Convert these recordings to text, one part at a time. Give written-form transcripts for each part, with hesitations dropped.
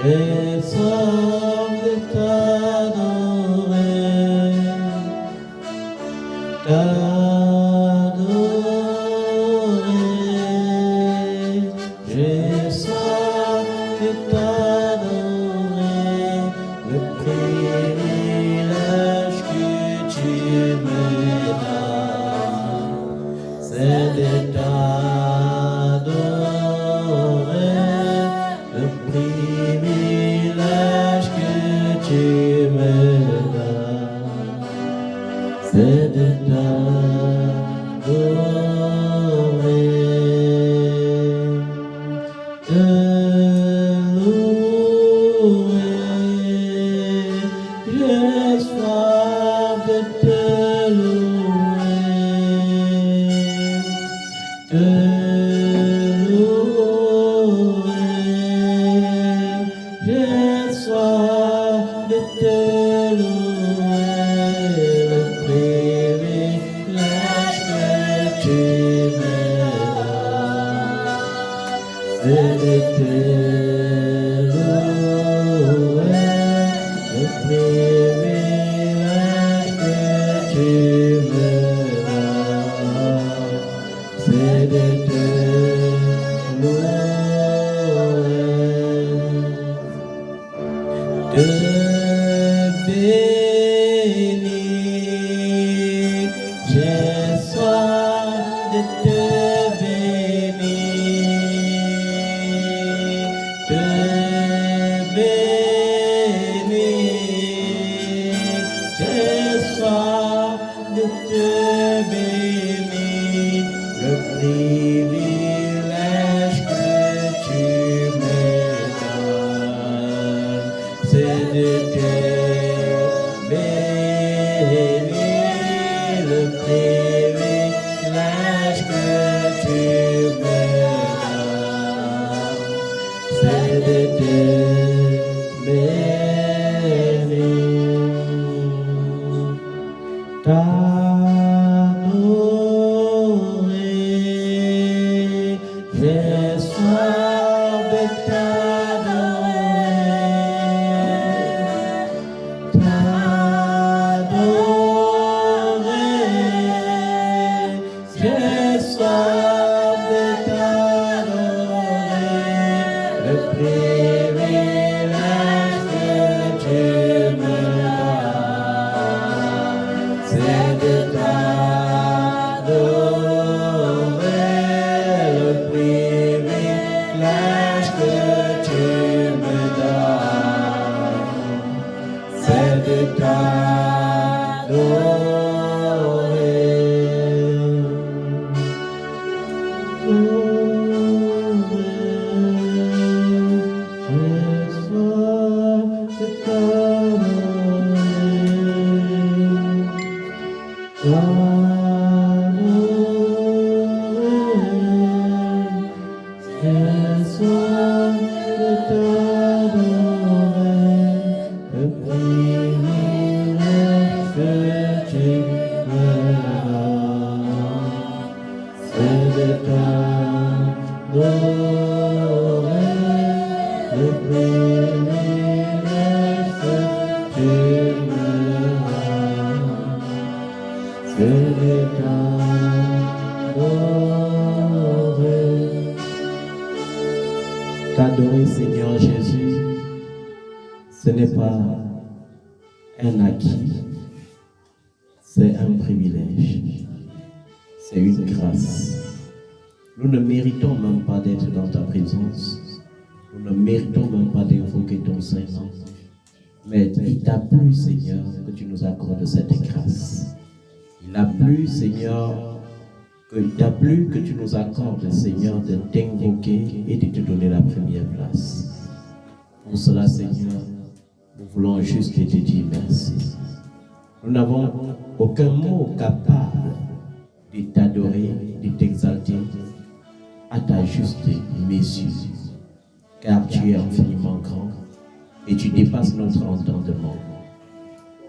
j'ai soif de t'adorer, t'adorer, j'ai soif de t'adorer, le privilège que tu me donnes, c'est de t'adorer, le privilège que tu me donnes, c'est de t'adorer, te louer, j'ai soif de te louer, te louer, j'ai soif de te louer, le privilège que tu me donnes, c'est de te louer, le privilège que tu me donnes, c'est de te louer, te bénir, j'ai soif de te bénir, te bénir, j'ai soif de te bénir, le privilège que tu me donnes, c'est de te bénir, le privilège que tu me donnes, c'est de te bénir, t'adorer, j'ai soif de t'adorer, t'adorer, j'ai soif de t'adorer, le privilège que tu me donnes, c'est de t'adorer, le privilège que tu me donnes, c'est de t'adorer. J'ai soif de t'adorer, j'ai soif de t'adorer, le privilège que tu me donnes, c'est de t'adorer, le privilège que tu me donnes, c'est de t'adorer. T'adorer, Seigneur Jésus, ce n'est pas un acquis, c'est un privilège, c'est une grâce. Nous ne méritons même pas d'être dans ta présence, nous ne méritons même pas d'invoquer ton Saint-Nom, mais il t'a plu, Seigneur, que tu nous accordes cette grâce. Il a plu, Seigneur, il t'a plu que tu nous accordes, Seigneur, de t'invoquer et de te donner la première place. Pour cela, Seigneur, nous voulons juste te dire merci. Nous n'avons aucun mot capable de t'adorer, de t'exalter à ta juste mesure, car tu es infiniment grand et tu dépasses notre entendement.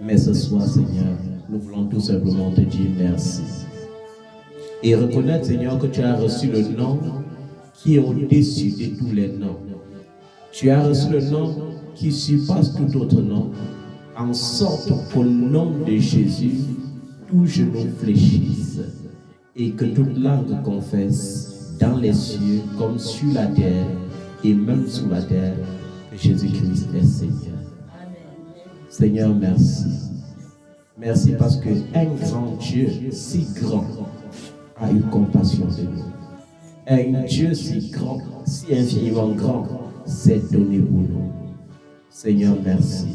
Mais ce soir, Seigneur, nous voulons tout simplement te dire merci. Et reconnaître, Seigneur, que tu as reçu le nom qui est au-dessus de tous les noms. Tu as reçu le nom qui surpasse tout autre nom, en sorte qu'au nom de Jésus, tout genou fléchisse et que toute langue confesse dans les cieux comme sur la terre et même sous la terre que Jésus-Christ est Seigneur. Seigneur, merci. Merci parce qu'un grand Dieu si grand a eu compassion de nous. Un Dieu si grand, si infiniment grand, s'est donné pour nous. Seigneur, merci.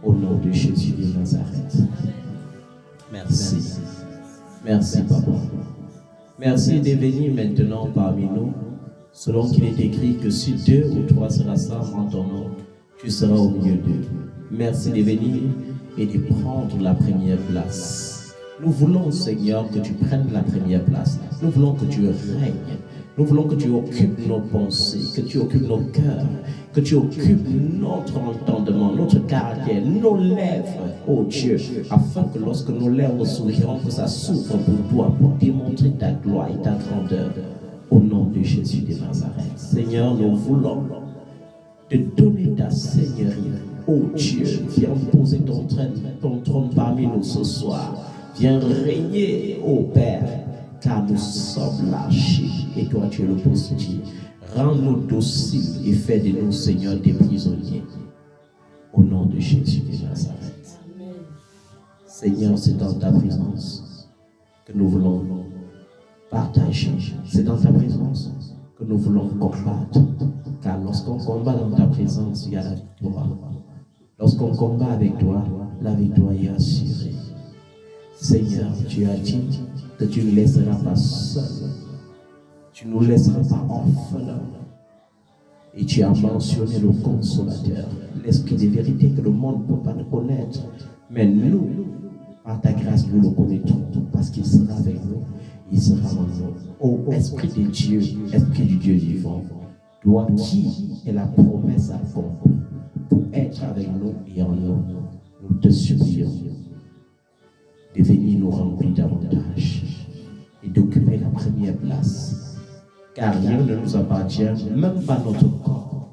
Au nom de Jésus de Nazareth. Merci. Merci, Papa. Merci de venir maintenant parmi nous, selon qu'il est écrit que si 2 ou 3 se rassemblent en ton nom, tu seras au milieu d'eux. Merci de venir et de prendre la première place. Nous voulons, Seigneur, que tu prennes la première place. Nous voulons que tu règnes. Nous voulons que tu occupes nos pensées, que tu occupes nos cœurs, que tu occupes notre entendement, notre caractère, nos lèvres, oh Dieu, afin que lorsque nos lèvres souriront, que ça s'ouvre pour toi, pour démontrer ta gloire et ta grandeur, au nom de Jésus de Nazareth. Seigneur, nous voulons te donner ta seigneurie, oh Dieu. Viens poser ton trône parmi nous ce soir. Viens régner, ô Père, car nous sommes lâchés et toi tu es le postier. Rends-nous dociles et fais de nous, Seigneur, des prisonniers. Au nom de Jésus de Nazareth. Seigneur, c'est dans ta présence que nous voulons partager. C'est dans ta présence que nous voulons combattre. Car lorsqu'on combat dans ta présence, il y a la victoire. Lorsqu'on combat avec toi, la victoire est assurée. Seigneur, tu as dit que tu ne laisseras pas seul. Tu ne nous laisseras pas orphelins. Et tu as mentionné le consolateur, l'esprit de vérité que le monde ne peut pas connaître. Mais nous, par ta grâce, nous le connaîtrons parce qu'il sera avec nous. Il sera en nous. Ô Esprit de Dieu, Esprit du Dieu vivant, toi qui est la promesse accomplie pour être avec nous et en nous, nous te supplions de venir nous remplir davantage et d'occuper la première place. Car rien ne nous appartient, même pas notre corps.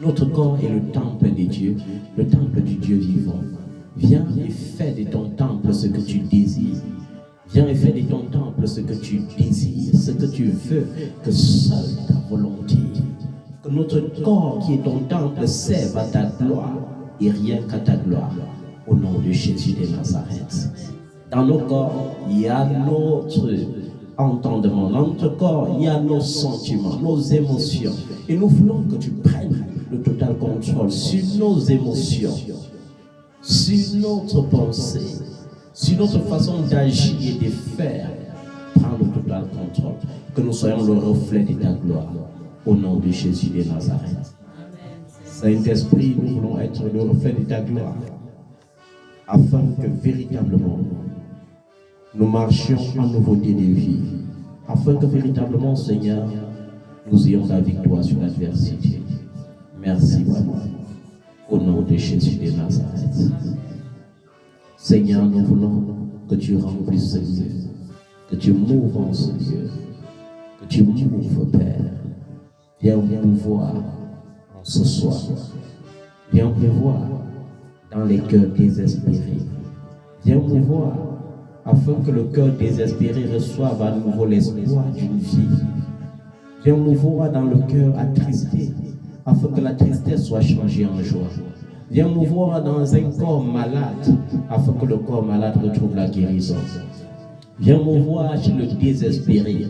Notre corps est le temple de Dieu, le temple du Dieu vivant. Viens et fais de ton temple ce que tu désires. Viens et fais de ton temple ce que tu désires, ce que tu veux, que seule ta volonté, que notre corps qui est ton temple serve à ta gloire et rien qu'à ta gloire. Au nom de Jésus de Nazareth. Dans nos corps, il y a notre entendement. Dans notre corps, il y a nos sentiments, nos émotions. Et nous voulons que tu prennes le total contrôle sur nos émotions, sur notre pensée, sur notre façon d'agir et de faire. Prends le total contrôle. Que nous soyons le reflet de ta gloire. Au nom de Jésus de Nazareth. Saint-Esprit, nous voulons être le reflet de ta gloire, afin que véritablement nous marchions en nouveauté de vie, afin que véritablement, Seigneur, nous ayons la victoire sur l'adversité. Merci, Papa, au nom de Jésus de Nazareth. Seigneur, nous voulons que tu remplisses ce lieu, que tu m'ouvres en ce lieu, que tu m'ouvres, Père. Viens pouvoir ce soir, viens pouvoir dans les cœurs désespérés. Viens nous voir, afin que le cœur désespéré reçoive à nouveau l'espoir d'une vie. Viens nous voir dans le cœur attristé, afin que la tristesse soit changée en joie. Viens nous voir dans un corps malade, afin que le corps malade retrouve la guérison. Viens nous voir chez le désespéré,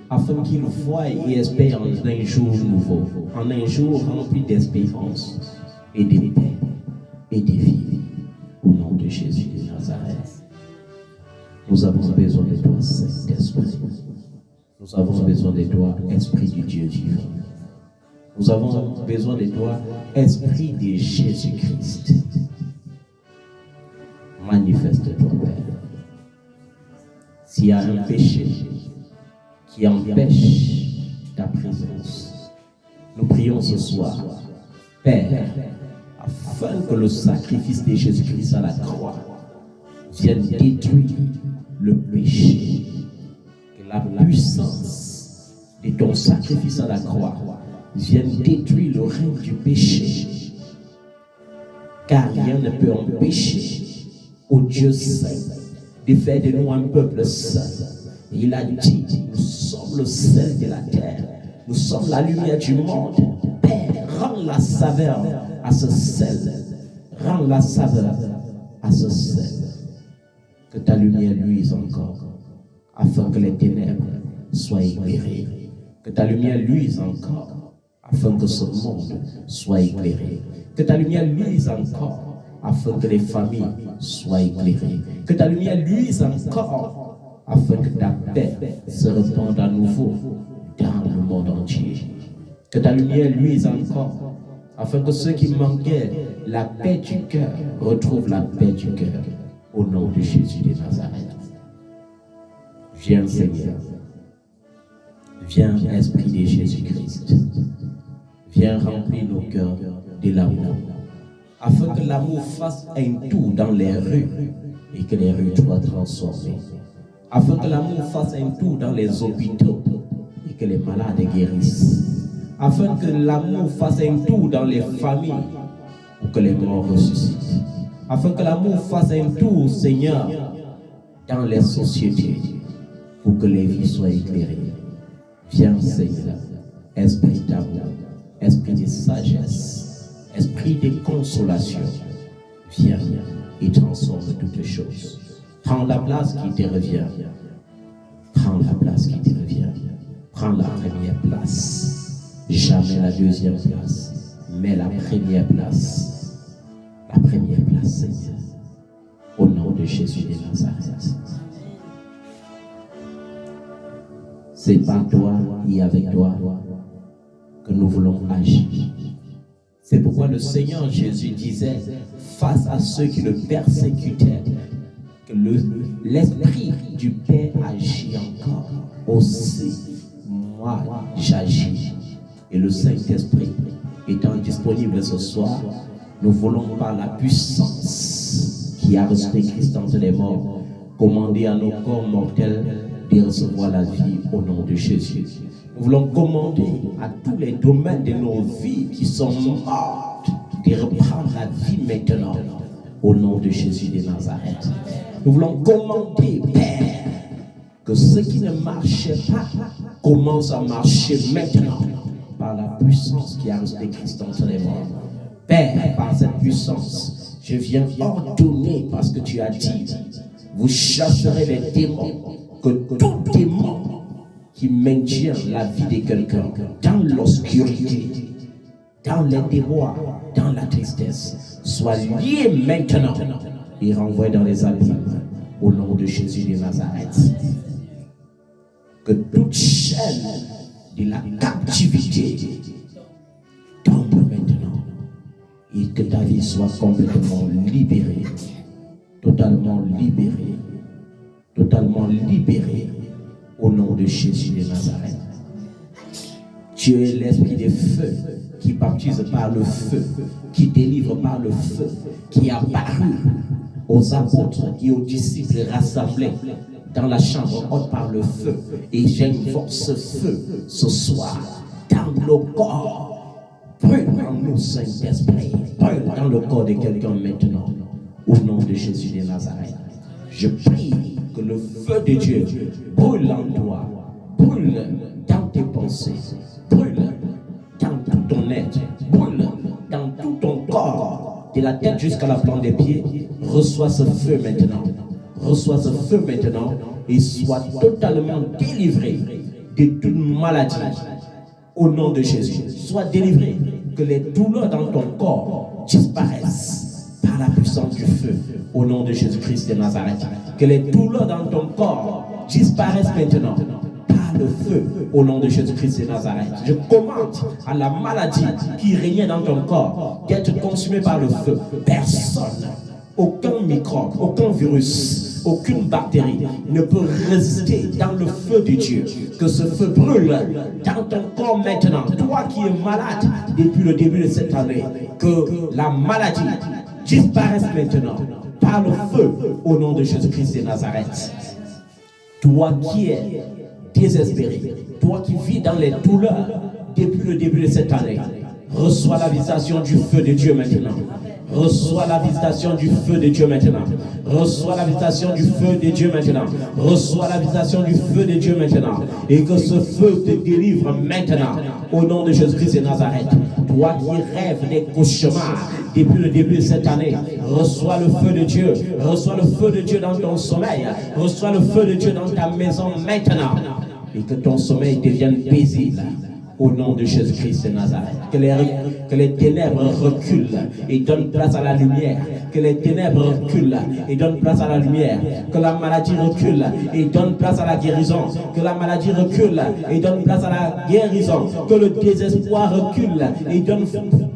afin qu'il voie et espère en un jour nouveau, en un jour rempli d'espérance et de paix et de vie. Au nom de Jésus de Nazareth. Nous avons besoin de toi, Saint-Esprit. Nous avons besoin de toi, Esprit du Dieu vivant. Nous avons besoin de toi, Esprit de Jésus-Christ. Manifeste-toi, Père. S'il y a un péché qui empêche ta présence, nous prions ce soir, Père, afin que le sacrifice de Jésus-Christ à la croix vienne détruire le péché, que la puissance de ton sacrifice à la croix vienne détruire le règne du péché. Car rien ne peut empêcher au Dieu saint de faire de nous un peuple saint. Il a dit, nous sommes le sel de la terre, nous sommes la lumière du monde. Père, rends la saveur à ce sel, rends la saveur à ce sel. Que ta lumière luise encore, afin que les ténèbres soient éclairées. Que ta lumière luise encore, afin que ce monde soit éclairé. Que ta lumière luise encore, afin que les familles soient éclairées. Que ta lumière luise encore, afin que ta paix se répande à nouveau dans le monde entier. Que ta lumière luise encore, afin que ceux qui manquaient la paix du cœur retrouvent la paix du cœur. Au nom de Jésus de Nazareth. Viens Seigneur. Viens Esprit de Jésus-Christ. Viens remplir nos cœurs de l'amour. Afin que l'amour fasse un tour dans les rues et que les rues soient transformées. Afin que l'amour fasse un tour dans les hôpitaux et que les malades guérissent. Afin que l'amour fasse un tour dans les familles pour que les morts ressuscitent. Afin que l'amour fasse un tour, Seigneur, dans les sociétés pour que les vies soient éclairées. Viens, Seigneur, Esprit d'amour, Esprit de sagesse, Esprit de consolation. Viens et transforme toutes choses. Prends la place qui te revient. Prends la place qui te revient. Prends la première place. Jamais la deuxième place, mais la première place. La première place, Seigneur. Au nom de Jésus de Nazareth. C'est par toi et avec toi que nous voulons agir. C'est pourquoi le Seigneur Jésus disait, face à ceux qui le persécutaient, que l'Esprit du Père agit encore. Aussi, moi, j'agis. Et le Saint-Esprit étant disponible ce soir, nous voulons par la puissance qui a ressuscité Christ entre les morts, commander à nos corps mortels de recevoir la vie au nom de Jésus. Nous voulons commander à tous les domaines de nos vies qui sont mortes de reprendre la vie maintenant au nom de Jésus de Nazareth. Nous voulons commander, Père, que ce qui ne marchait pas commence à marcher maintenant par la puissance qui a ressuscité Christ entre les morts. Père, par cette puissance, je viens ordonner parce que tu as dit, vous chasserez les démons, que tout démon qui maintient la vie de quelqu'un dans l'obscurité, dans les déboires, dans la tristesse, soit lié maintenant et renvoyé dans les abîmes au nom de Jésus de Nazareth. Que toute chaîne de la captivité tombe maintenant et que ta vie soit complètement libérée, totalement libérée, totalement libérée au nom de Jésus de Nazareth. Tu es l'esprit de feu qui baptise par le feu, qui délivre par le feu, qui a apparu aux apôtres et aux disciples rassemblés dans la chambre haute par le feu. Et j'invoque ce feu ce soir dans nos corps. Brûle en nous, Saint-Esprit. Brûle dans le corps de quelqu'un maintenant. Au nom de Jésus de Nazareth. Je prie que le feu de Dieu brûle en toi. Brûle dans tes pensées. Brûle dans tout ton être. Brûle dans tout ton corps. De la tête jusqu'à la plante des pieds. Reçois ce feu maintenant. Reçois ce feu maintenant et sois totalement délivré de toute maladie au nom de Jésus. Sois délivré, que les douleurs dans ton corps disparaissent par la puissance du feu au nom de Jésus-Christ de Nazareth. Que les douleurs dans ton corps disparaissent maintenant par le feu au nom de Jésus-Christ de Nazareth. Je commande à la maladie qui régnait dans ton corps d'être consumée par le feu. Personne, aucun microbe, aucun virus, aucune bactérie ne peut résister dans le feu de Dieu. Que ce feu brûle dans ton corps maintenant. Toi qui es malade depuis le début de cette année, que la maladie disparaisse maintenant par le feu au nom de Jésus-Christ de Nazareth. Toi qui es désespéré, toi qui vis dans les douleurs depuis le début de cette année. Reçois la visitation du feu de Dieu maintenant. Reçois la visitation du feu de Dieu maintenant. Reçois la visitation du feu de Dieu maintenant. Reçois la visitation du feu de Dieu maintenant. Et que ce feu te délivre maintenant. Au nom de Jésus-Christ de Nazareth. Toi qui rêves des cauchemars depuis le début de cette année, reçois le feu de Dieu. Reçois le feu de Dieu dans ton sommeil. Reçois le feu de Dieu dans ta maison maintenant. Et que ton sommeil devienne paisible. Au nom de Jésus-Christ de Nazareth. Que les ténèbres reculent et donnent place à la lumière. Que les ténèbres reculent et donnent place à la lumière. Que la maladie recule et donne place à la guérison. Que la maladie recule et donne place à la guérison. Que le désespoir recule et donne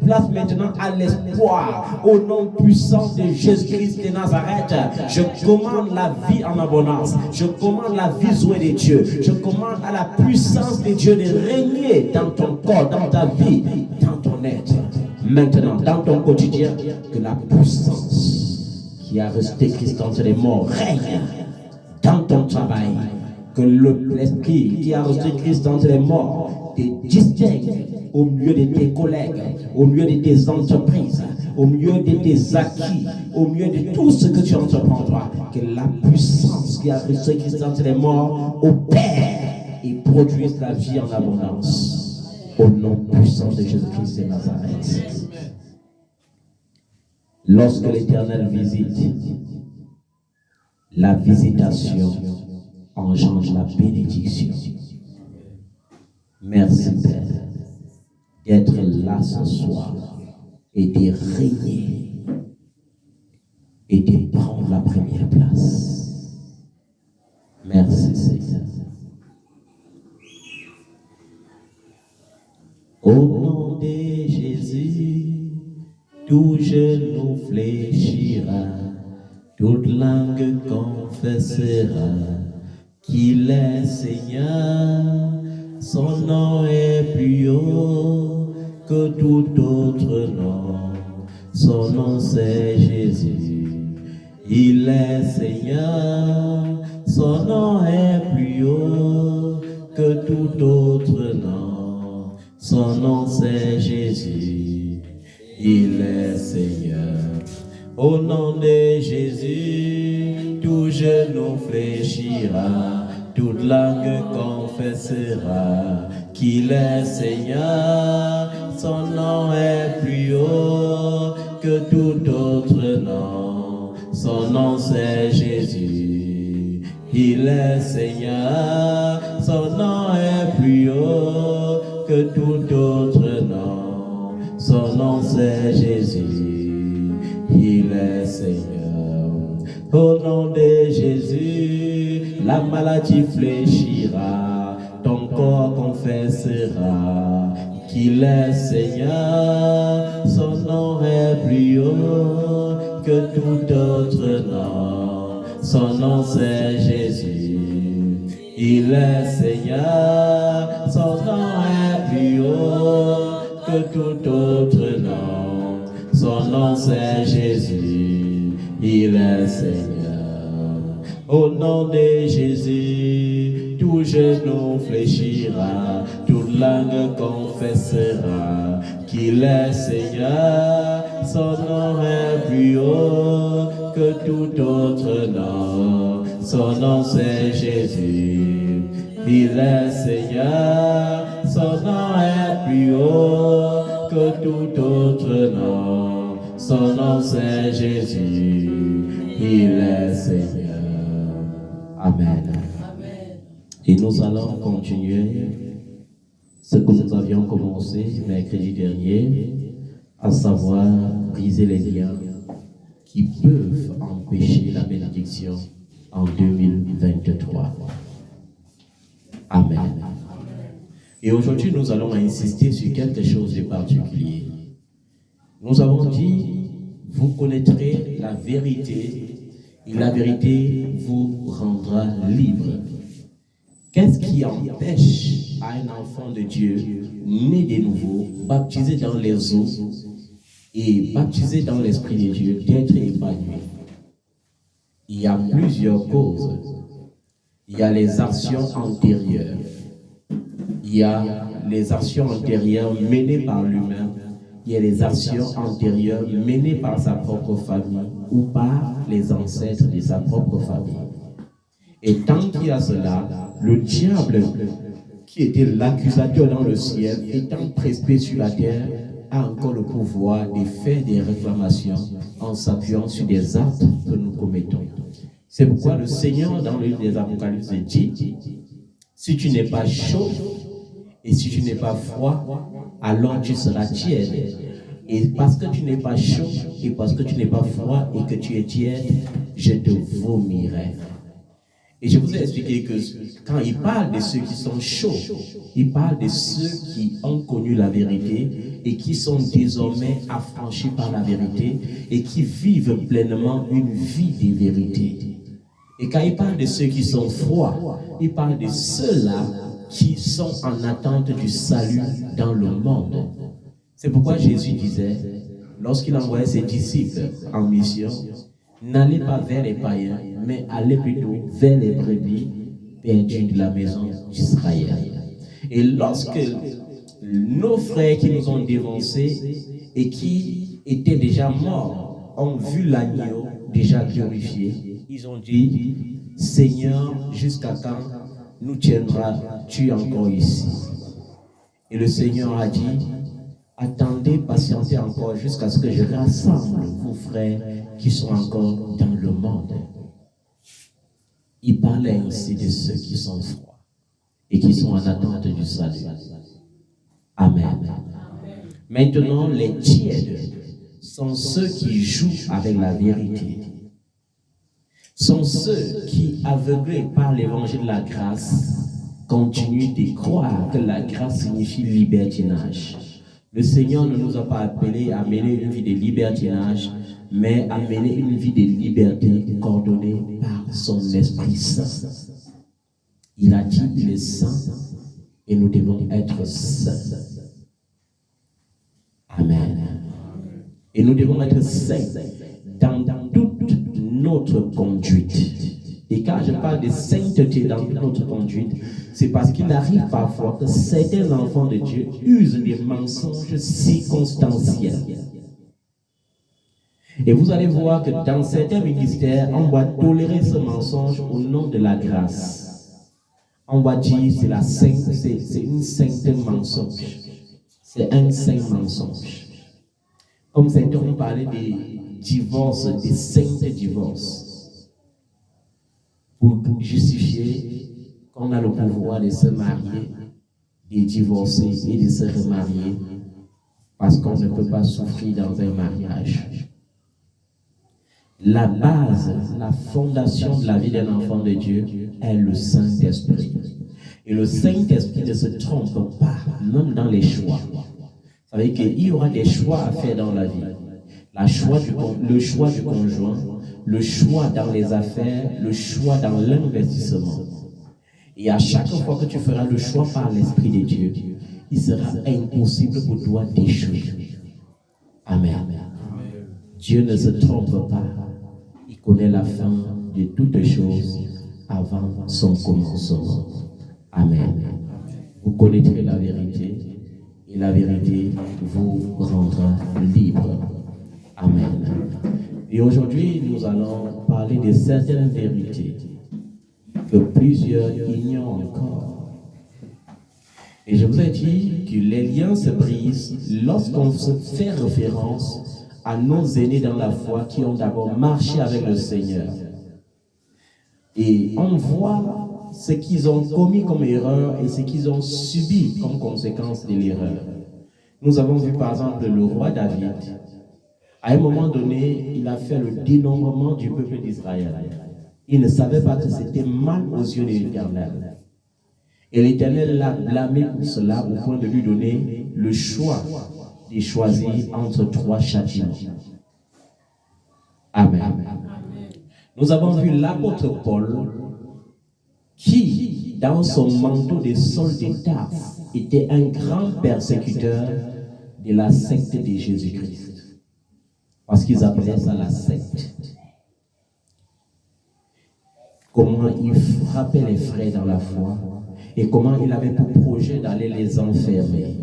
place maintenant à l'espoir. Au nom puissant de Jésus-Christ de Nazareth, je commande la vie en abondance. Je commande la vie jouée de Dieu. Je commande à la puissance de Dieu de régner dans ton corps, dans ta vie, dans ton être. Maintenant, dans ton quotidien, que la puissance qui a resté Christ entre les morts règne dans ton travail. Que l'esprit qui a resté Christ entre les morts te distingue au milieu de tes collègues, au milieu de tes entreprises, au milieu de tes acquis, au milieu de tout ce que tu entreprendras. Que la puissance qui a resté Christ entre les morts opère et produise la vie en abondance. Au nom puissant de Jésus-Christ de Nazareth. Lorsque l'Éternel visite, la visitation engendre la bénédiction. Merci Père d'être là ce soir et de régner et de prendre la première place. Merci Seigneur. Au nom de Jésus, tout genou fléchira, toute langue confessera qu'il est Seigneur. Son nom est plus haut que tout autre nom. Son nom c'est Jésus. Il est Seigneur. Son nom est plus haut que tout autre nom. Son nom c'est Jésus, il est Seigneur. Au nom de Jésus, tout genou fléchira, toute langue confessera qu'il est Seigneur. Son nom est plus haut que tout autre nom. Son nom c'est Jésus, il est Seigneur. Son nom est plus haut que tout autre nom. Son nom c'est Jésus, il est Seigneur. Au nom de Jésus, la maladie fléchira, ton corps confessera qu'il est Seigneur. Son nom est plus haut que tout autre nom. Son nom c'est Jésus, il est Seigneur. Son nom est plus haut que tout autre nom. Son nom c'est Jésus, il est Seigneur. Au nom de Jésus, tout genou fléchira, toute langue confessera qu'il est Seigneur. Son nom est plus haut que tout autre nom. Son nom c'est Jésus, il est Seigneur. Son nom est plus haut que tout autre nom. Son nom c'est Jésus, il est Seigneur. Amen. Et nous allons continuer ce que nous avions commencé mercredi dernier, à savoir briser les liens qui peuvent empêcher la bénédiction en 2023. Amen. Et aujourd'hui, nous allons insister sur quelque chose de particulier. Nous avons dit, vous connaîtrez la vérité et la vérité vous rendra libre. Qu'est-ce qui empêche à un enfant de Dieu, né de nouveau, baptisé dans les eaux et baptisé dans l'Esprit de Dieu, d'être épanoui? Il y a plusieurs causes. Il y a les actions antérieures. Il y a les actions antérieures menées par lui-même, il y a les actions antérieures menées par sa propre famille ou par les ancêtres de sa propre famille. Et tant qu'il y a cela, le diable, qui était l'accusateur dans le ciel, étant prespé sur la terre, a encore le pouvoir de faire des réclamations en s'appuyant sur des actes que nous commettons. C'est pourquoi le Seigneur, dans le livre des Apocalypses, dit, si tu n'es pas chaud et si tu n'es pas froid, alors tu seras tiède. Et parce que tu n'es pas chaud et parce que tu n'es pas froid et que tu es tiède, je te vomirai. Et je vous ai expliqué que quand il parle de ceux qui sont chauds, il parle de ceux qui ont connu la vérité et qui sont désormais affranchis par la vérité et qui vivent pleinement une vie de vérité. Et quand il parle de ceux qui sont froids, il parle de ceux-là qui sont en attente du salut dans le monde. C'est pourquoi Jésus disait, lorsqu'il envoyait ses disciples en mission, n'allez pas vers les païens, mais allez plutôt vers les brebis perdues de la maison d'Israël. Et lorsque nos frères qui nous ont dévancés et qui étaient déjà morts ont vu l'agneau déjà glorifié, ils ont dit, Seigneur, jusqu'à quand nous tiendras-tu encore ici? Et le Seigneur a dit, attendez, patientez encore jusqu'à ce que je rassemble vos frères qui sont encore dans le monde. Il parlait ainsi de ceux qui sont froids et qui sont en attente du salut. Amen. Maintenant, les tièdes sont ceux qui jouent avec la vérité. Sont ceux qui, aveuglés par l'évangile de la grâce, continuent de croire que la grâce signifie libertinage. Le Seigneur ne nous a pas appelés à mener une vie de libertinage, mais à mener une vie de liberté coordonnée par son Esprit Saint. Il a dit qu'il est saint et nous devons être saints. Amen. Et nous devons être saints dans toute notre conduite. Et quand je parle de sainteté dans notre conduite, c'est parce qu'il arrive parfois que certains enfants de Dieu usent des mensonges circonstanciels. Et vous allez voir que dans certains ministères, on va tolérer ce mensonge au nom de la grâce. On va dire c'est une sainte mensonge. C'est un saint mensonge. Comme certains ont parlé des divorces, des saints divorces, pour justifier qu'on a le pouvoir de se marier, de divorcer et de se remarier, parce qu'on ne peut pas souffrir dans un mariage. La base, la fondation de la vie d'un enfant de Dieu est le Saint-Esprit. Et le Saint-Esprit ne se trompe pas, même dans les choix. Ça veut dire qu'il y aura des choix à faire dans la vie. Le choix du conjoint, le choix dans les affaires, le choix dans l'investissement. Et à chaque fois que tu feras le choix par l'Esprit de Dieu, il sera impossible pour toi d'échouer. Amen. Dieu ne se trompe pas. Il connaît la fin de toutes choses avant son commencement. Amen. Vous connaîtrez la vérité et la vérité vous rendra libre. Amen. Et aujourd'hui, nous allons parler de certaines vérités que plusieurs ignorent encore. Et je vous ai dit que les liens se brisent lorsqu'on fait référence à nos aînés dans la foi qui ont d'abord marché avec le Seigneur. Et on voit ce qu'ils ont commis comme erreur et ce qu'ils ont subi comme conséquence de l'erreur. Nous avons vu par exemple le roi David. À un moment donné, il a fait le dénombrement du peuple d'Israël. Il ne savait pas que c'était mal aux yeux de l'Éternel. Et l'Éternel l'a blâmé pour cela au point de lui donner le choix de choisir entre 3 châtiments. Amen. Nous avons vu l'apôtre Paul qui, dans son manteau de soldat, était un grand persécuteur de la secte de Jésus-Christ. Parce qu'ils appelaient ça la secte. Comment il frappait les frères dans la foi. et comment il avait pour projet d'aller les enfermer.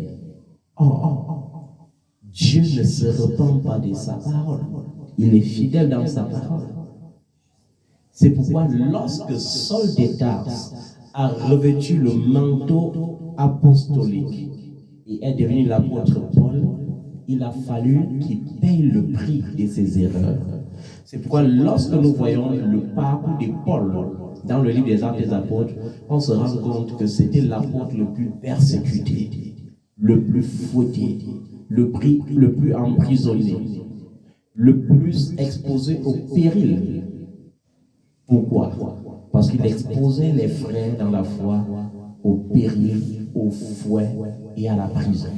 Dieu ne se repent pas de sa parole. Il est fidèle dans sa parole. C'est pourquoi lorsque Saul de Tarse a revêtu le manteau apostolique et est devenu l'apôtre Paul, il a fallu qu'il paye le prix de ses erreurs. C'est pourquoi lorsque nous voyons le parcours de Paul dans le livre des Actes des Apôtres, on se rend compte que c'était l'apôtre le plus persécuté, le plus fouetté, le plus emprisonné, le plus exposé au péril. Pourquoi? Parce qu'il exposait les frères dans la foi au péril, au fouet et à la prison.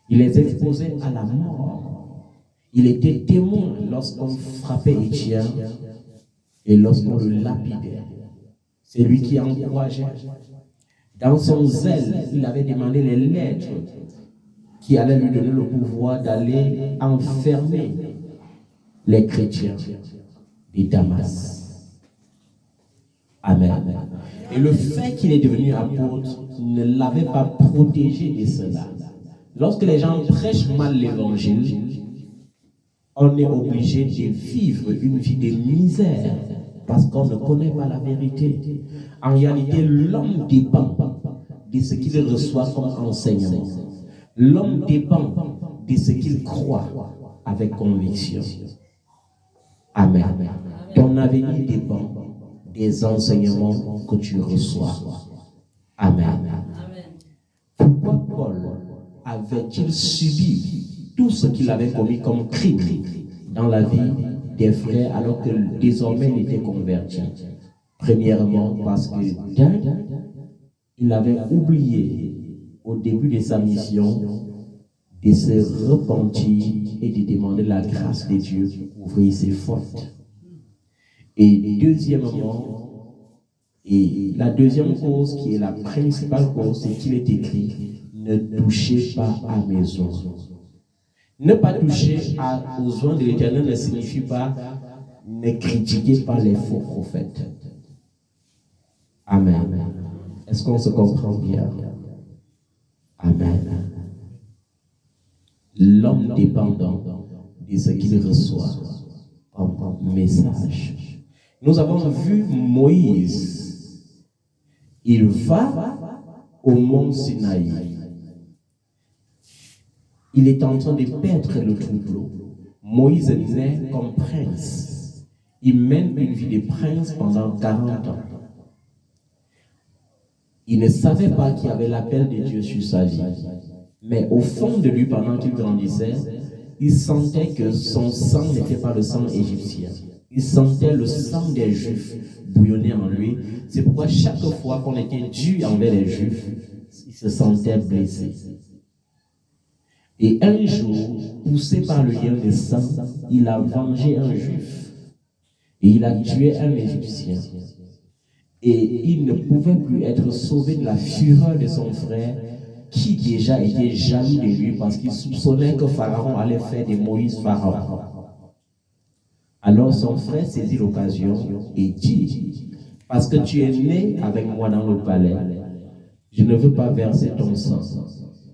Il les exposait à la mort. Il était témoin lorsqu'on frappait Étienne et lorsqu'on le lapidait. C'est lui qui encourageait. Dans son zèle, il avait demandé les lettres qui allaient lui donner le pouvoir d'aller enfermer les chrétiens de Damas. Amen. Et le fait qu'il est devenu apôtre ne l'avait pas protégé de cela. Lorsque les gens prêchent mal l'évangile, on est obligé de vivre une vie de misère parce qu'on ne connaît pas la vérité. En réalité, l'homme dépend de ce qu'il reçoit comme enseignement. L'homme dépend de ce qu'il croit avec conviction. Amen. Ton avenir dépend des enseignements que tu reçois. Amen. Pourquoi Paul avait-il subi tout ce qu'il avait commis comme crime dans la vie des frères alors que désormais il était converti? Premièrement, parce que il avait oublié au début de sa mission de se repentir et de demander la grâce de Dieu pour couvrir ses fautes. Et deuxièmement, et la deuxième cause qui est la principale cause, c'est qu'il est écrit: ne touchez pas à mes oins. Ne pas toucher aux oins de l'Éternel ne signifie pas ne critiquez pas les faux prophètes. Amen. Est-ce qu'on se comprend bien? Amen. L'homme dépendant de ce qu'il reçoit comme message. Nous avons vu Moïse. Il va au mont Sinaï. Il est en train de paître le troupeau. Moïse naît comme prince. Il mène une vie de prince pendant 40 ans. Il ne savait pas qu'il y avait l'appel de Dieu sur sa vie. Mais au fond de lui, pendant qu'il grandissait, il sentait que son sang n'était pas le sang égyptien. Il sentait le sang des Juifs bouillonner en lui. C'est pourquoi chaque fois qu'on était dur envers les Juifs, il se sentait blessé. Et un jour, poussé par le lien de sang, il a vengé un Juif. Et il a tué un Égyptien. Et il ne pouvait plus être sauvé de la fureur de son frère, qui déjà était jaloux de lui parce qu'il soupçonnait que Pharaon allait faire de Moïse Pharaon. Alors son frère saisit l'occasion et dit: parce que tu es né avec moi dans le palais, je ne veux pas verser ton sang,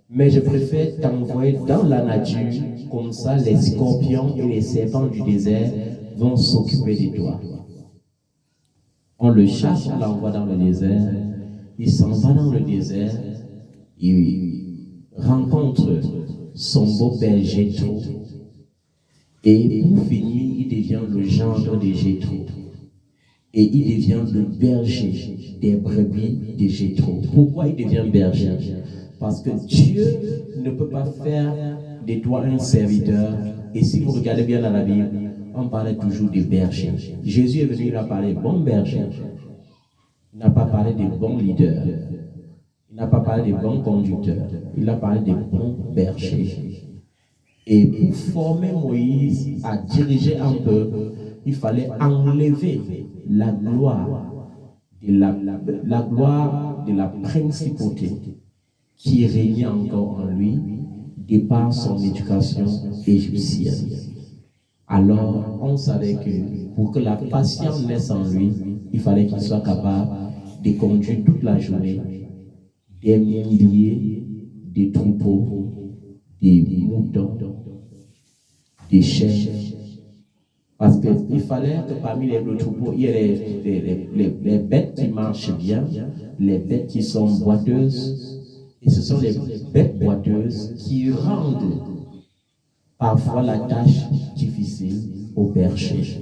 mais je préfère t'envoyer dans la nature, comme ça les scorpions et les serpents du désert vont s'occuper de toi. On le chasse, on l'envoie dans le désert, il s'en va dans le désert, il rencontre son beau-père Jéthro, et pour finir, il devient le gendre de Jéthro. Et il devient le berger des brebis de Jéthro. Pourquoi il devient berger? Parce que Dieu ne peut pas faire de toi un serviteur. Et si vous regardez bien dans la Bible, on parlait toujours de berger. Jésus est venu, il a parlé de bons bergers. Il n'a pas parlé de bons leaders. Il n'a pas parlé de bons conducteurs. Il a parlé de bons bergers. Et pour former Moïse à diriger un peuple, il fallait enlever la gloire de la principauté qui régnait encore en lui de par son éducation égyptienne. Alors, on savait que pour que la patience naisse en lui, il fallait qu'il soit capable des conduits toute la journée, des milliers de troupeaux, des moutons, des chèvres. Parce qu'il fallait que parmi les troupeaux, il y ait les bêtes qui marchent bien, les bêtes qui sont boiteuses. Et ce sont les bêtes boiteuses qui rendent parfois la tâche difficile au berger.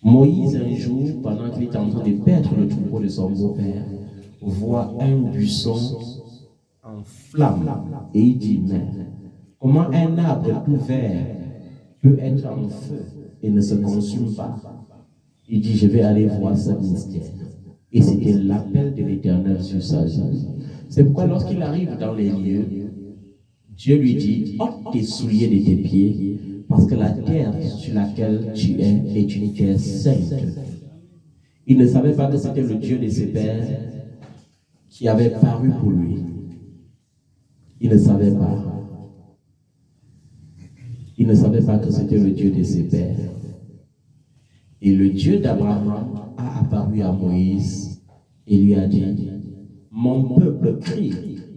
Moïse, un jour, pendant qu'il est en train de paître le troupeau de son beau-père, voit un buisson en flamme. Et il dit, mais comment un arbre tout vert peut être en feu et ne se consume pas? Il dit, je vais aller voir ce mystère. Et c'était l'appel de l'Éternel sur sa vie. C'est pourquoi lorsqu'il arrive dans les lieux, Dieu lui dit, ôte tes souliers de tes pieds, parce que la terre sur laquelle tu es est une terre sainte. Il ne savait pas que c'était le Dieu de ses pères qui avait paru pour lui. Il ne savait pas. Il ne savait pas que c'était le Dieu de ses pères. Et le Dieu d'Abraham a apparu à Moïse et lui a dit, mon peuple crie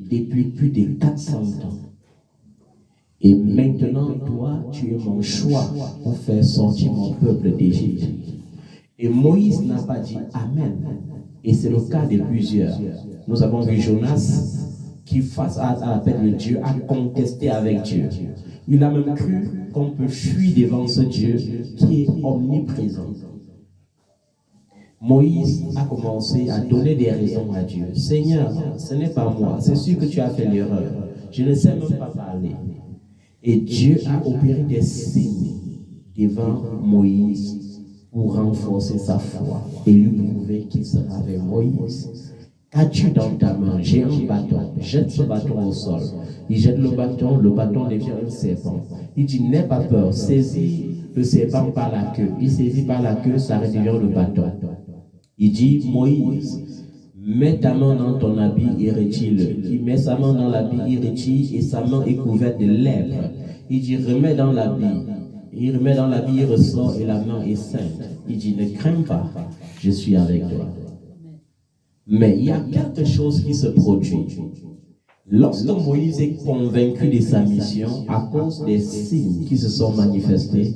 depuis plus de 400 ans. Et maintenant, toi, tu es mon choix pour faire sortir mon peuple d'Égypte. Et Moïse n'a pas dit Amen. Et c'est le cas de plusieurs. Nous avons vu Jonas qui, face à l'appel de Dieu, a contesté avec Dieu. Il a même cru qu'on peut fuir devant ce Dieu qui est omniprésent. Moïse a commencé à donner des raisons à Dieu. Seigneur, ce n'est pas moi, c'est sûr que tu as fait l'erreur. Je ne sais même pas parler. Et Dieu a opéré des signes devant Moïse pour renforcer sa foi et lui prouver qu'il sera avec Moïse. Qu'as-tu dans ta main? J'ai un bâton. Jette ce bâton au sol. Il jette le bâton devient un serpent. Il dit, n'aie pas peur, saisis le serpent par la queue. Il saisit par la queue, ça devient le bâton. Il dit, Moïse, mets ta main dans ton habit et retire-le. Il met sa main dans l'habit, il retire et sa main est couverte de lèpre. Il dit, remets dans l'habit. Il remet dans l'habit, il ressort et la main est sainte. Il dit, ne crains pas, je suis avec toi. Mais il y a quelque chose qui se produit. Lorsque Moïse est convaincu de sa mission, à cause des signes qui se sont manifestés,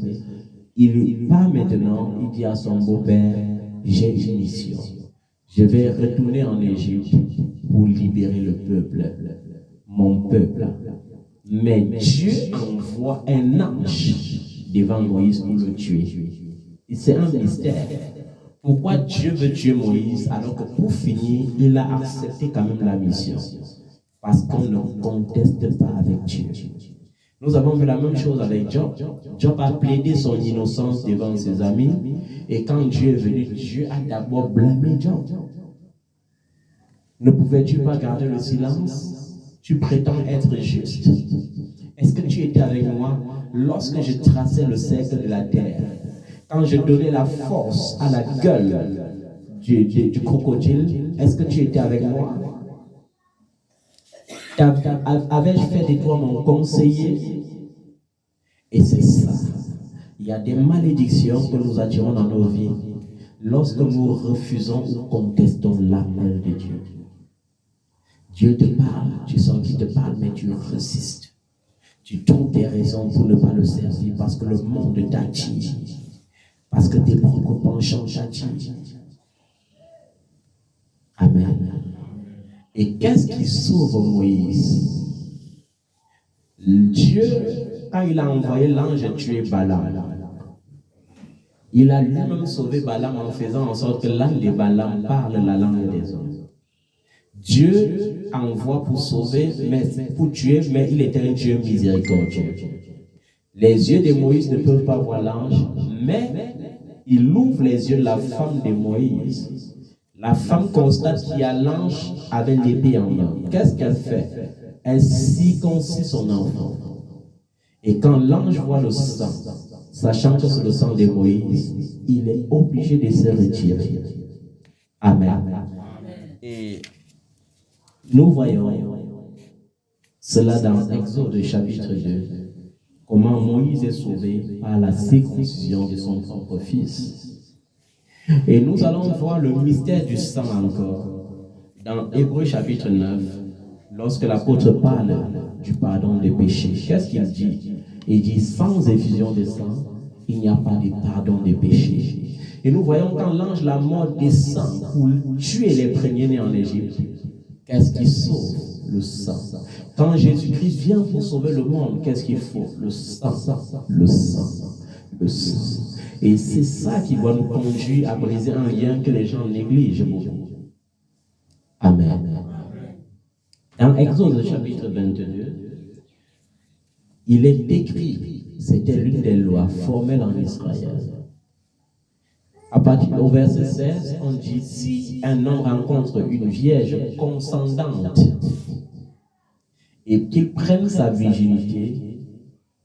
il part maintenant, il dit à son beau-père, j'ai une mission. Je vais retourner en Égypte pour libérer le peuple, mon peuple. Mais Dieu envoie un ange devant Moïse pour le tuer. Et c'est un mystère. Pourquoi Dieu veut tuer Moïse alors que pour finir, il a accepté quand même la mission? Parce qu'on ne conteste pas avec Dieu. Nous avons vu la même chose avec Job. Job a plaidé son innocence devant ses amis. Et quand Dieu est venu, Dieu a d'abord blâmé Job. Ne pouvais-tu pas garder le silence? Tu prétends être juste. Est-ce que tu étais avec moi lorsque je traçais le cercle de la terre? Quand je donnais la force à la gueule du crocodile, est-ce que tu étais avec moi? Avais-je fait de toi mon conseiller? Et c'est ça. Il y a des malédictions que nous attirons dans nos vies lorsque nous refusons ou contestons l'appel de Dieu. Dieu te parle, tu sens qu'il te parle, mais tu résistes. Tu trouves des raisons pour ne pas le servir parce que le monde t'attire. Parce que tes propres penchants t'attirent. Amen. Et qu'est-ce qui sauve Moïse? Dieu, quand il a envoyé l'ange tuer Balaam, il a lui-même sauvé Balaam en faisant en sorte que l'âne de Balaam parle la langue des hommes. Dieu envoie pour sauver, mais pour tuer, mais il était un Dieu miséricordieux. Les yeux de Moïse ne peuvent pas voir l'ange, mais il ouvre les yeux de la femme de Moïse. La femme constate qu'il y a l'ange avec l'épée en main. Qu'est-ce qu'elle fait? Elle circoncit son enfant. Et quand l'ange voit le sang, sachant que c'est le sang de Moïse, il est obligé de se retirer. Amen. Et nous voyons cela dans Exode chapitre 2, comment Moïse est sauvé par la circoncision de son propre fils. Et nous allons voir le mystère du sang encore. Dans Hébreux chapitre 9, lorsque l'apôtre parle du pardon des péchés, qu'est-ce qu'il dit? Il dit, sans effusion de sang, il n'y a pas de pardon des péchés. Et nous voyons quand l'ange la mort descend pour tuer les premiers-nés en Égypte, qu'est-ce qui sauve? Le sang. Quand Jésus-Christ vient pour sauver le monde, qu'est-ce qu'il faut? Le sang. Le sang. Le sang. Et c'est ça qui doit nous conduire à briser un lien que les gens négligent beaucoup. Amen. Dans Exode chapitre 22, il est écrit, c'était l'une des lois formelles en Israël. À partir au verset 16, on dit, si un homme rencontre une vierge consentante et qu'il prenne sa virginité,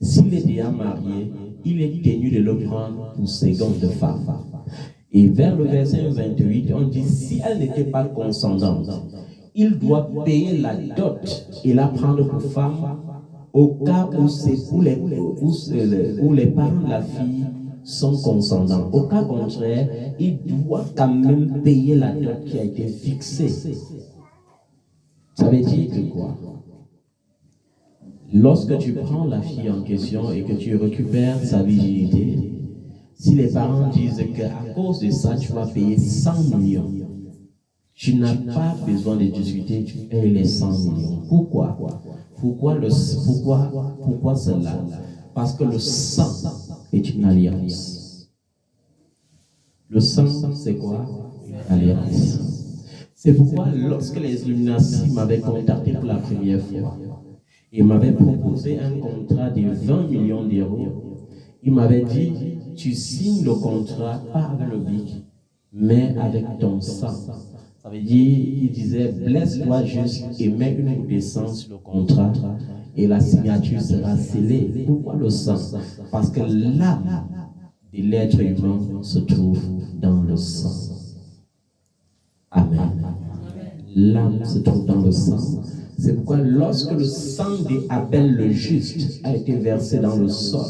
s'il est déjà marié, il est tenu de le prendre pour seconde femme. Et vers le verset 28, on dit, si elle n'était pas consentante, il doit payer la dot et la prendre pour femme au cas où les parents de la fille sont consentants. Au cas contraire, il doit quand même payer la dot qui a été fixée. Ça veut dire que quoi? Lorsque tu prends la fille en question et que tu récupères sa virginité, si les parents disent qu'à cause de ça, tu vas payer 100 millions, tu n'as pas besoin de discuter, tu payes les 100 millions. Pourquoi? Pourquoi cela? Parce que le sang est une alliance. Le sang, c'est quoi? Une alliance. C'est pourquoi lorsque les Illuminati m'avaient contacté pour la première fois, ils m'avaient proposé un contrat de 20 millions d'euros. Ils m'avaient dit, tu signes le contrat, pas avec le BIC, mais avec ton sang. Ça veut dire, il disait, blesse-toi juste et mets une goutte de sang sur le contrat et la signature sera scellée. Pourquoi le sang? Parce que l'âme de l'être humain se trouve dans le sang. Amen. L'âme se trouve dans le sang. C'est pourquoi lorsque le sang d'Abel le juste a été versé dans le sol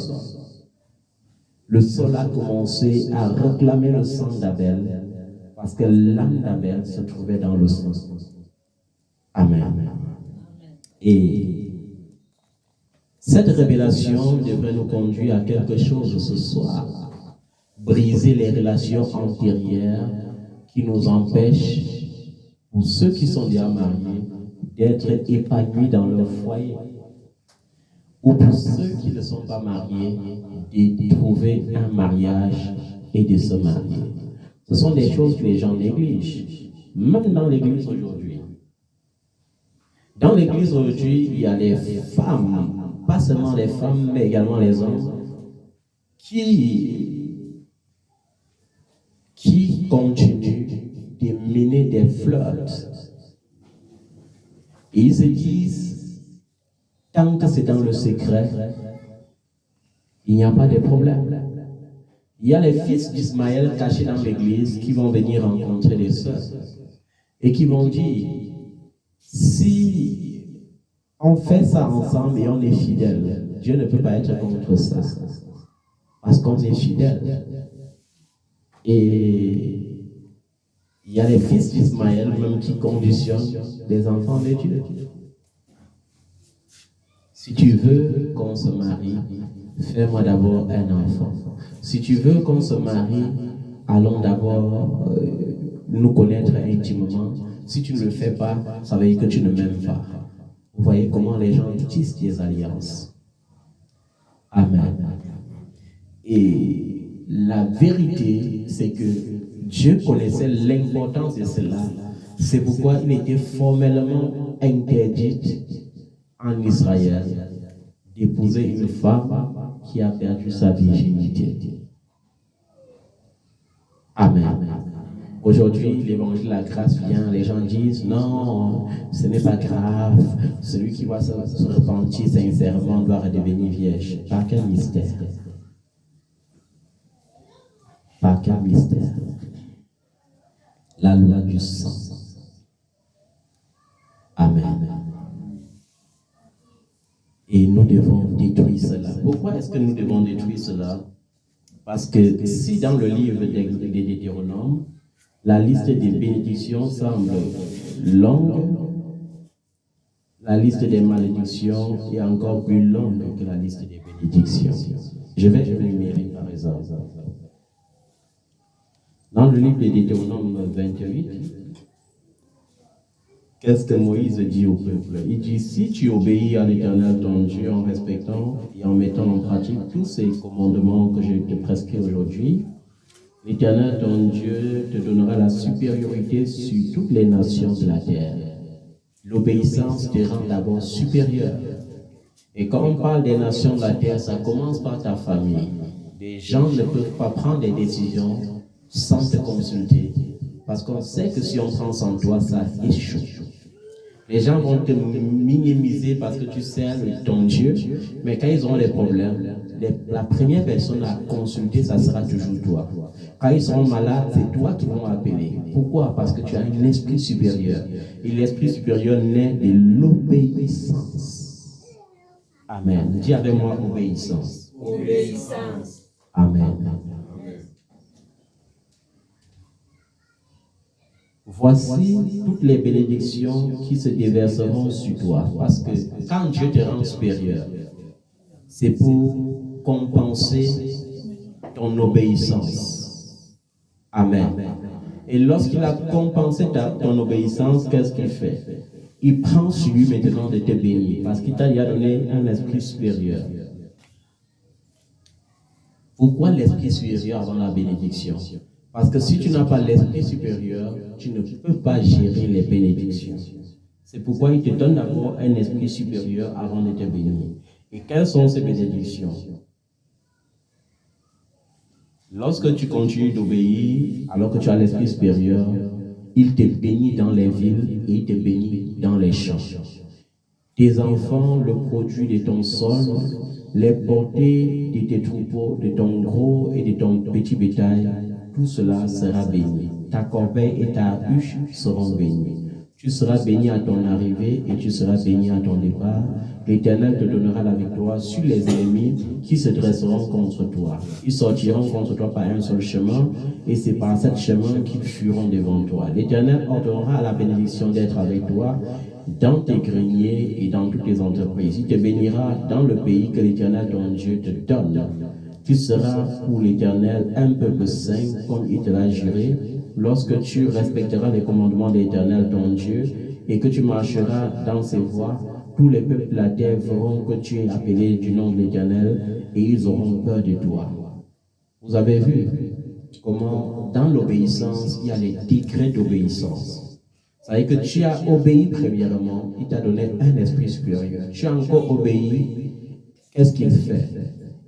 a commencé à réclamer le sang d'Abel parce que l'âme d'Abel se trouvait dans le sang. Amen. Et cette révélation devrait nous conduire à quelque chose ce soir. Briser les relations antérieures qui nous empêchent, pour ceux qui sont déjà mariés, d'être épanouis dans leur foyer. Ou pour ceux qui ne sont pas mariés, de trouver un mariage et de se marier. Ce sont des choses que les gens négligent, même dans l'église aujourd'hui. Dans l'église aujourd'hui, il y a des femmes, pas seulement les femmes, mais également les hommes, qui continuent de mener des flirts. Et ils se disent, tant que c'est dans le secret, il n'y a pas de problème. Il y a les fils d'Ismaël cachés dans l'église qui vont venir rencontrer les sœurs et qui vont dire, si on fait ça ensemble et on est fidèle, Dieu ne peut pas être contre ça. Parce qu'on est fidèle. Et il y a les fils d'Ismaël même qui conditionnent les enfants de Dieu. Si tu veux qu'on se marie, fais-moi d'abord un enfant. Si tu veux qu'on se marie, allons d'abord nous connaître intimement. Si tu ne le fais pas, ça veut dire que tu ne m'aimes pas. Vous voyez comment les gens tissent des alliances. Amen. Et la vérité, c'est que Dieu connaissait l'importance de cela. C'est pourquoi il était formellement interdit en Israël d'épouser une femme qui a perdu sa virginité. Amen. Aujourd'hui, l'évangile de la grâce vient, les gens disent non, ce n'est pas grave, celui qui va se repentir sincèrement doit redevenir vierge. Par quel mystère? Par quel mystère? La loi du sang. Amen. Et nous devons détruire cela. Pourquoi est-ce que nous devons détruire cela? Parce que si dans le livre des Deutéronomes, la liste des bénédictions semble longue, la liste des malédictions est encore plus longue que la liste des bénédictions. Je vais énumérer par exemple. Dans le livre des Deutéronomes 28, qu'est-ce que Moïse dit au peuple? Il dit, si tu obéis à l'Éternel ton Dieu en respectant et en mettant en pratique tous ces commandements que je te prescris aujourd'hui, l'Éternel ton Dieu te donnera la supériorité sur toutes les nations de la terre. L'obéissance te rend d'abord supérieur. Et quand on parle des nations de la terre, ça commence par ta famille. Des gens ne peuvent pas prendre des décisions sans te consulter. Parce qu'on sait que si on prend sans toi, ça échoue. Les gens vont te minimiser parce que tu sers ton Dieu, mais quand ils auront des problèmes, la première personne à consulter, ça sera toujours toi. Quand ils seront malades, c'est toi qui vont appeler. Pourquoi? Parce que tu as un esprit supérieur. Et l'esprit supérieur naît de l'obéissance. Amen. Dis avec moi obéissance. Obéissance. Amen. Voici toutes les bénédictions qui se déverseront sur toi. Parce que quand Dieu te rend supérieur, c'est pour compenser ton obéissance. Amen. Et lorsqu'il a compensé ton obéissance, qu'est-ce qu'il fait? Il prend sur lui maintenant de te bénir. Parce qu'il t'a donné un esprit supérieur. Pourquoi l'esprit supérieur avant la bénédiction? Parce que si tu n'as pas l'esprit supérieur, tu ne peux pas gérer les bénédictions. C'est pourquoi il te donne d'abord un esprit supérieur avant de te bénir. Et quelles sont ces bénédictions? Lorsque tu continues d'obéir, alors que tu as l'esprit supérieur, il te bénit dans les villes et il te bénit dans les champs. Tes enfants, le produit de ton sol, les portées de tes troupeaux, de ton gros et de ton petit bétail, tout cela sera béni. Ta corbeille et ta huche seront bénies. Tu seras béni à ton arrivée et tu seras béni à ton départ. L'Éternel te donnera la victoire sur les ennemis qui se dresseront contre toi. Ils sortiront contre toi par un seul chemin et c'est par ce chemin qu'ils fuiront devant toi. L'Éternel ordonnera la bénédiction d'être avec toi dans tes greniers et dans toutes tes entreprises. Il te bénira dans le pays que l'Éternel ton Dieu te donne. Tu seras pour l'Éternel un peuple saint comme il te l'a juré, lorsque tu respecteras les commandements de l'Éternel ton Dieu et que tu marcheras dans ses voies. Tous les peuples de la terre verront que tu es appelé du nom de l'Éternel et ils auront peur de toi. Vous avez vu comment dans l'obéissance, il y a les degrés d'obéissance. Ça veut dire que tu as obéi premièrement, il t'a donné un esprit supérieur. Tu as encore obéi, qu'est-ce qu'il fait?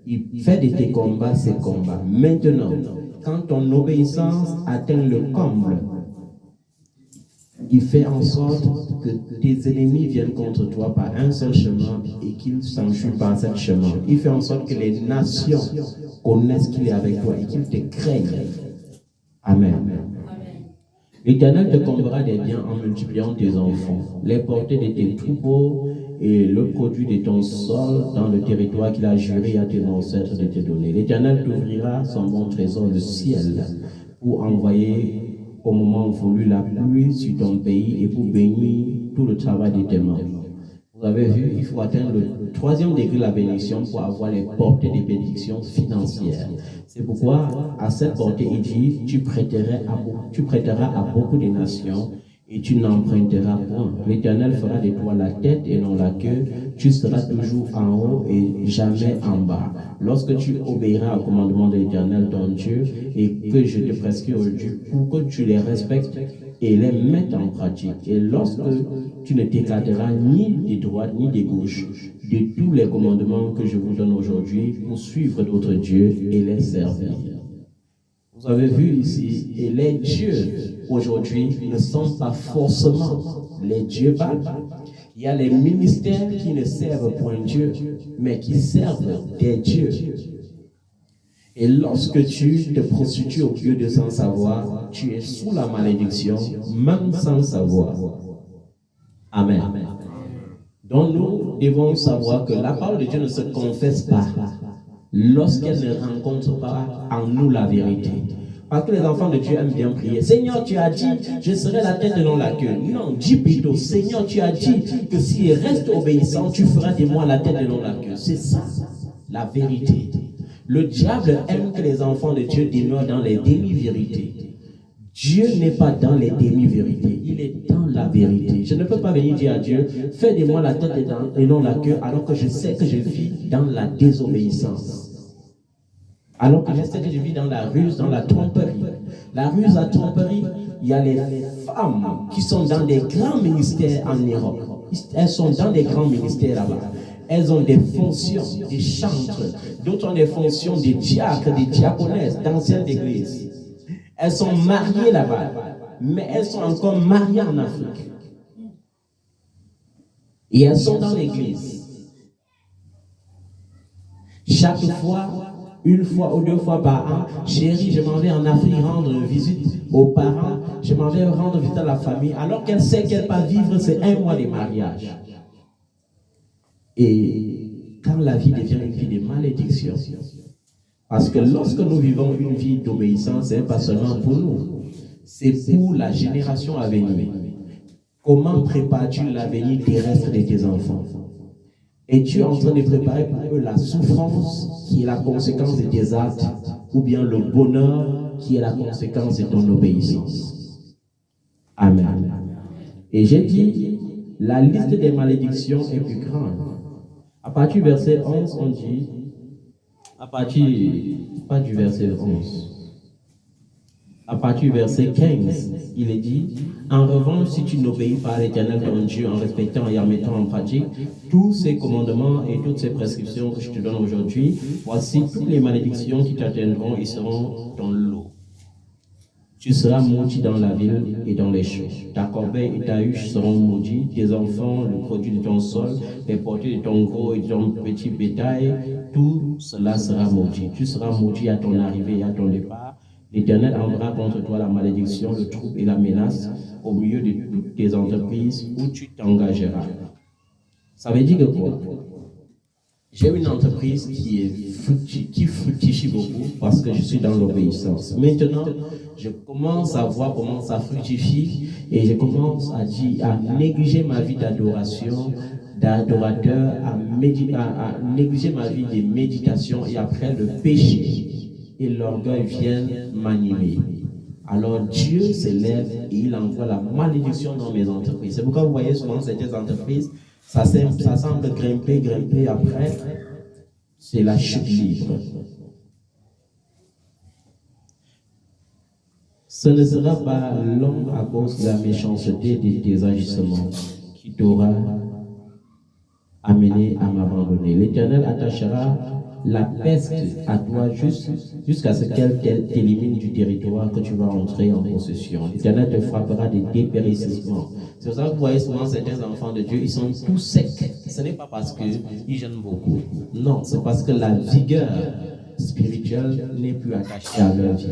Il fait de tes combats ses combats. Maintenant, quand ton obéissance atteint le comble, il fait en sorte que tes ennemis viennent contre toi par un seul chemin et qu'ils s'enfuient par ce chemin. Il fait en sorte que les nations connaissent qu'il est avec toi et qu'ils te craignent. Amen. L'Éternel te comblera des biens en multipliant tes enfants, les portées de tes troupeaux et le produit de ton sol dans le territoire qu'il a juré à tes ancêtres de te donner. L'Éternel t'ouvrira son bon trésor, le ciel, pour envoyer au moment voulu la pluie sur ton pays et pour bénir tout le travail de tes mains. Vous avez vu, il faut atteindre le 3e degré de la bénédiction pour avoir les portées des bénédictions financières. C'est pourquoi, à cette portée, il dit, tu prêteras à beaucoup de nations et tu n'emprunteras point. L'Éternel fera de toi la tête et non la queue. Tu seras toujours en haut et jamais en bas. Lorsque tu obéiras au commandement de l'Éternel, ton Dieu, et que je te prescris aujourd'hui pour que tu les respectes et les mettes en pratique. Et lorsque tu ne t'écarteras ni de droite ni de gauche de tous les commandements que je vous donne aujourd'hui pour suivre d'autres dieux et les servir. Vous avez vu ici, et les dieux aujourd'hui ne sont pas forcément les dieux Baal. Il y a les ministères qui ne servent point Dieu, mais qui servent des dieux. Et lorsque tu te prostitues au Dieu de sans savoir, tu es sous la malédiction, même sans savoir. Amen. Donc nous devons savoir que la parole de Dieu ne se confesse pas. lorsqu'elle ne rencontre pas en nous la vérité. Parce que les enfants de Dieu aiment bien prier. Seigneur, tu as dit, je serai la tête et non la queue. Non, dis plutôt, Seigneur, tu as dit que s'il reste obéissant, tu feras de moi la tête et non la queue. C'est ça, la vérité. Le diable aime que les enfants de Dieu demeurent dans les demi-vérités. Dieu n'est pas dans les demi-vérités, il est dans la vérité. Je ne peux pas venir dire à Dieu, fais de moi la tête et non la queue, alors que je sais que je vis dans la désobéissance. Alors que je sais que je vis dans la ruse, dans la tromperie. La ruse, la tromperie, il y a les femmes qui sont dans des grands ministères en Europe. Elles sont dans des grands ministères là-bas. Elles ont des fonctions, des chantres. D'autres ont des fonctions de diacres, des diaconesses, d'anciennes églises. Elles sont mariées là-bas, mais elles sont encore mariées en Afrique. Et elles sont dans l'église. Chaque fois, une fois ou deux fois par an, chérie, je m'en vais en Afrique rendre visite aux parents, je m'en vais rendre visite à la famille, alors qu'elle sait qu'elle va vivre ces 1 mois de mariage. Et quand la vie devient une vie de malédiction, parce que lorsque nous vivons une vie d'obéissance, ce n'est pas seulement pour nous, c'est pour la génération à venir. Comment prépares-tu l'avenir terrestre de tes enfants? Es-tu en train de préparer pour eux la souffrance qui est la conséquence de tes actes, ou bien le bonheur qui est la conséquence de ton obéissance? Amen. Et j'ai dit, la liste des malédictions est plus grande. À partir du verset 11, on dit, à partir, pas du verset 11, à partir du verset 15, il est dit, en revanche, si tu n'obéis pas à l'Éternel ton Dieu en respectant et en mettant en pratique tous ces commandements et toutes ces prescriptions que je te donne aujourd'hui, voici toutes les malédictions qui t'atteindront et seront dans l'eau. Tu seras maudit dans la ville et dans les champs. Ta corbeille et ta huche seront maudits, tes enfants, le produit de ton sol, les portées de ton gros et de ton petit bétail, tout cela sera maudit. Tu seras maudit à ton arrivée et à ton départ. L'Éternel enverra contre toi la malédiction, le trouble et la menace au milieu de toutes tes entreprises où tu t'engageras. Ça veut dire que quoi? J'ai une entreprise qui fructifie beaucoup parce que je suis dans l'obéissance. Maintenant, je commence à voir comment ça fructifie et je commence à négliger ma vie d'adoration, d'adorateur, à négliger ma vie de méditation et après le péché et l'orgueil viennent m'animer. Alors Dieu s'élève et il envoie la malédiction dans mes entreprises. C'est pourquoi vous voyez souvent certaines entreprises, ça semble grimper, après, c'est la chute libre. Ce ne sera pas long à cause de la méchanceté de tes agissements qui t'aura amené à m'abandonner. L'Éternel attachera la peste à toi jusqu'à ce qu'elle t'élimine du territoire que tu vas entrer en possession. L'Éternel te frappera des dépérissements. C'est pour ça que vous voyez souvent certains enfants de Dieu, ils sont tous secs. Ce n'est pas parce qu'ils gênent beaucoup. Non, c'est parce que la vigueur spirituelle n'est plus attachée à leur vie.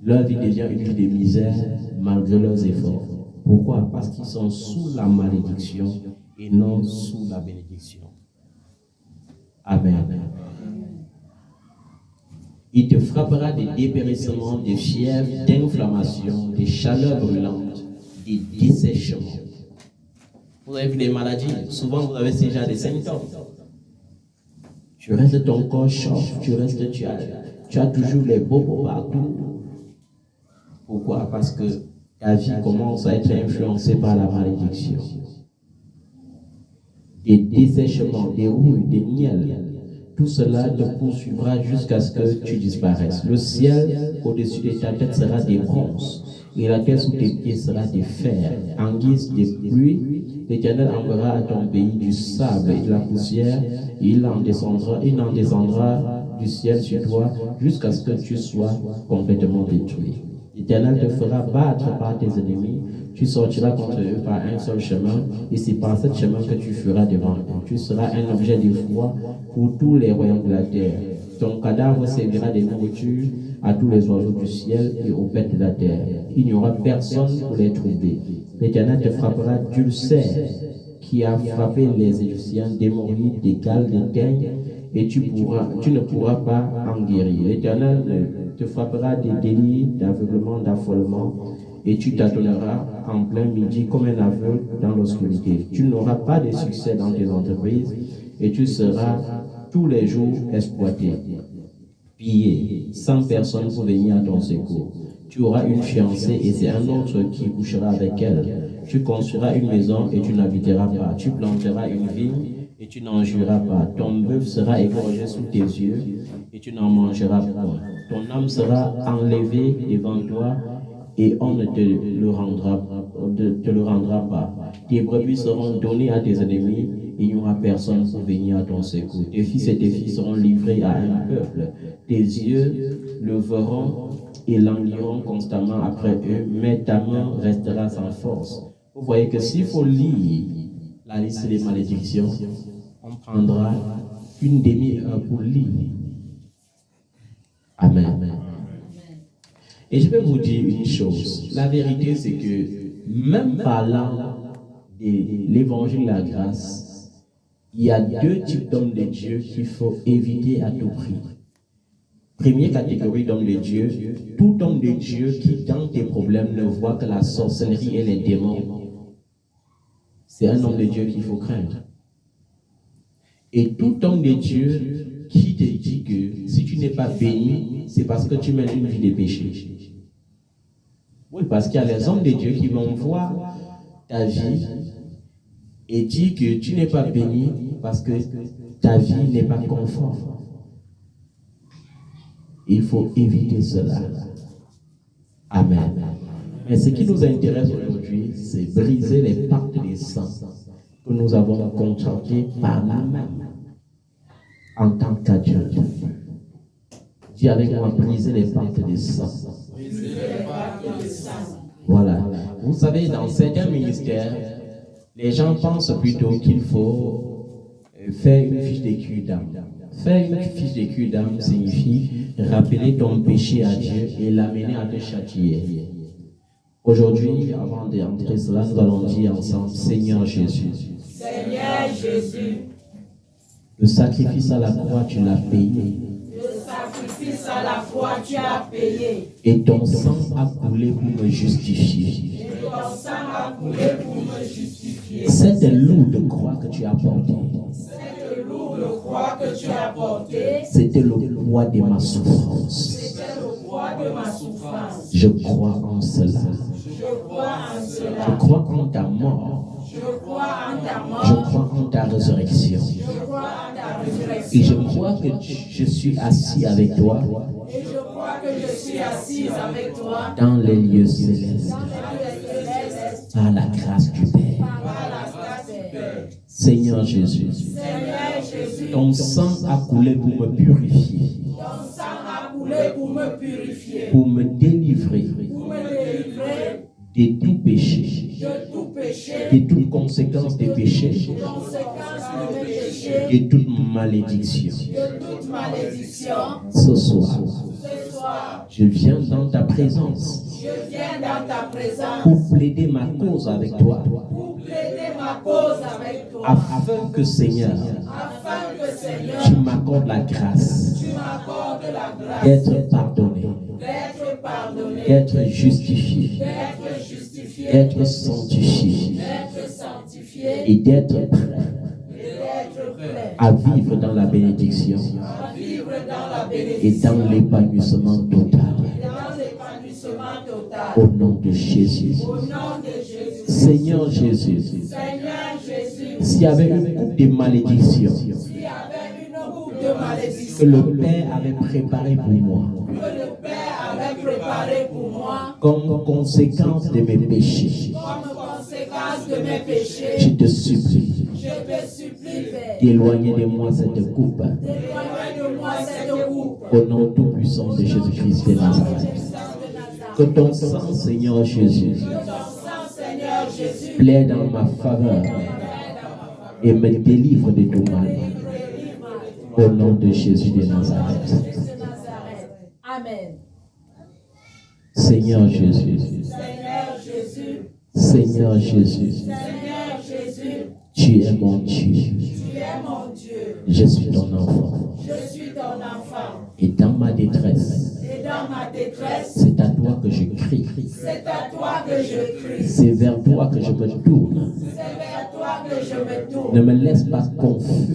Leur vie devient une vie de misère malgré leurs efforts. Pourquoi? Parce qu'ils sont sous la malédiction et non sous la bénédiction. Amen. Il te frappera des dépérissements, des fièvres, d'inflammation, des chaleurs brûlantes, des dessèchements. Vous avez vu les maladies, souvent vous avez déjà des symptômes. Tu restes, ton corps chauffe, tu as toujours les bobos partout. Pourquoi? Parce que ta vie commence à être influencée par la malédiction. Des dessèchements, des rouilles, des miels, tout cela te poursuivra jusqu'à ce que tu disparaisses. Le ciel au-dessus de ta tête sera des bronzes, et la terre sous tes pieds sera des fers. En guise de pluie, l'Éternel enverra à ton pays du sable et de la poussière, et il en descendra du ciel sur toi jusqu'à ce que tu sois complètement détruit. L'Éternel te fera battre par tes ennemis, tu sortiras contre eux par un seul chemin, et c'est par ce chemin que tu feras devant eux. Tu seras un objet d'effroi pour tous les royaumes de la terre. Ton cadavre servira de nourriture à tous les oiseaux du ciel et aux bêtes de la terre. Il n'y aura personne pour les troubler. L'Éternel te frappera d'ulcère qui a frappé les Égyptiens, d'hémorroïdes, des cales, des teignes et tu ne pourras pas en guérir. L'Éternel te frappera des délits, d'aveuglement, d'affolement, et tu tâtonneras en plein midi comme un aveugle dans l'obscurité. Tu n'auras pas de succès dans tes entreprises et tu seras tous les jours exploité, pillé, sans personne pour venir à ton secours. Tu auras une fiancée et c'est un autre qui couchera avec elle. Tu construiras une maison et tu n'habiteras pas. Tu planteras une vigne et tu n'en jouiras pas. Ton bœuf sera égorgé sous tes yeux et tu n'en mangeras pas. Ton âme sera enlevée devant toi et on ne te le rendra pas. Tes brebis seront données à tes ennemis et il n'y aura personne pour venir à ton secours. Tes fils et tes filles seront livrés à un peuple. Tes yeux le verront et languiront constamment après eux, mais ta main restera sans force. Vous voyez que s'il faut lire la liste des malédictions, on prendra une demi-heure pour lire. Amen. Et je vais vous dire une chose. La vérité, c'est que même parlant de l'évangile de la grâce, il y a deux types d'hommes de Dieu qu'il faut éviter à tout prix. Première catégorie d'hommes de Dieu, tout homme de Dieu qui, dans tes problèmes, ne voit que la sorcellerie et les démons, c'est un homme de Dieu qu'il faut craindre. Et tout homme de Dieu qui te dit que si tu n'es pas béni, c'est parce que tu mènes une vie de péché. Oui, parce qu'il y a les hommes de Dieu qui vont voir ta vie et dire que tu n'es pas béni parce que ta vie n'est pas conforme. Il faut éviter cela. Amen. Mais ce qui nous intéresse aujourd'hui, c'est briser les pactes des saints que nous avons contractés par nous-mêmes en tant qu'adultes. Dis avec moi, briser les pactes des saints. Voilà. Vous savez, dans certains ministères, les gens pensent plutôt qu'il faut faire une fiche de cure d'âme. Faire une fiche de cure d'âme signifie rappeler ton péché à Dieu et l'amener à te châtier. Aujourd'hui, avant d'entrer cela, nous allons dire ensemble, Seigneur Jésus. Seigneur Jésus. Le sacrifice à la croix, tu l'as payé. Le sacrifice à la croix, tu as payé. Et ton sang a coulé pour me justifier. Et ton sang a coulé pour me justifier. Cette lourde croix que tu as portée. Cette lourde croix que tu as portée. C'était le poids de ma souffrance. C'était le poids de ma souffrance. Je crois en cela. Je crois en cela. Je crois en ta mort. Je crois en ta mort. Je crois en ta résurrection. Je crois en ta résurrection. Et je crois que je suis assis avec toi Et je crois que je suis assise avec toi dans les lieux célestes dans les célestes par la grâce du Père. par la grâce du Père. Seigneur Jésus, Seigneur Jésus, ton sang a coulé pour me purifier, ton sang a coulé pour me purifier, pour me délivrer pour me délivrer de tout péché, de tout péché, de toute conséquence des péchés, conséquence de mes péchés, de toute malédiction. de toute malédiction. Ce soir, Ce soir, je viens dans ta présence je viens dans ta présence pour plaider ma cause avec toi, pour plaider ma cause avec toi, afin que Seigneur, afin que Seigneur, tu m'accordes la grâce tu m'accordes la grâce d'être pardonné, d'être pardonné, d'être justifié, d'être justifié, d'être sanctifié d'être sanctifié et d'être prêt et d'être prêt à vivre dans la bénédiction à vivre dans la et bénédiction, dans l'épanouissement total. dans l'épanouissement total. Au nom de Jésus. Au nom de Jésus. Seigneur Jésus, Seigneur Jésus, s'il y avait une coupe de malédiction s'il y avait une coupe de que malédiction le Père avait préparée pour moi, que le Père avait préparée pour moi, comme conséquence de mes péchés, comme conséquence de mes péchés, je te supplie je te supplie, Père, d'éloigner de moi cette coupe. d'éloigner de moi cette coupe. Au nom tout-puissant de Jésus-Christ de Nazareth. Que ton sang, Seigneur Jésus, Que ton sang, Seigneur Jésus, plaide dans ma faveur et me délivre de tout mal. Au nom de Jésus de Nazareth. Amen. Seigneur Jésus, Seigneur Jésus, Seigneur Jésus, Seigneur Jésus, tu es mon Dieu. tu es mon Dieu. Je suis ton enfant. Je suis ton enfant. Et dans ma détresse, c'est à toi que je crie. C'est à toi que je crie. C'est vers toi que je me tourne. C'est vers toi que je me tourne. Ne me laisse pas confus.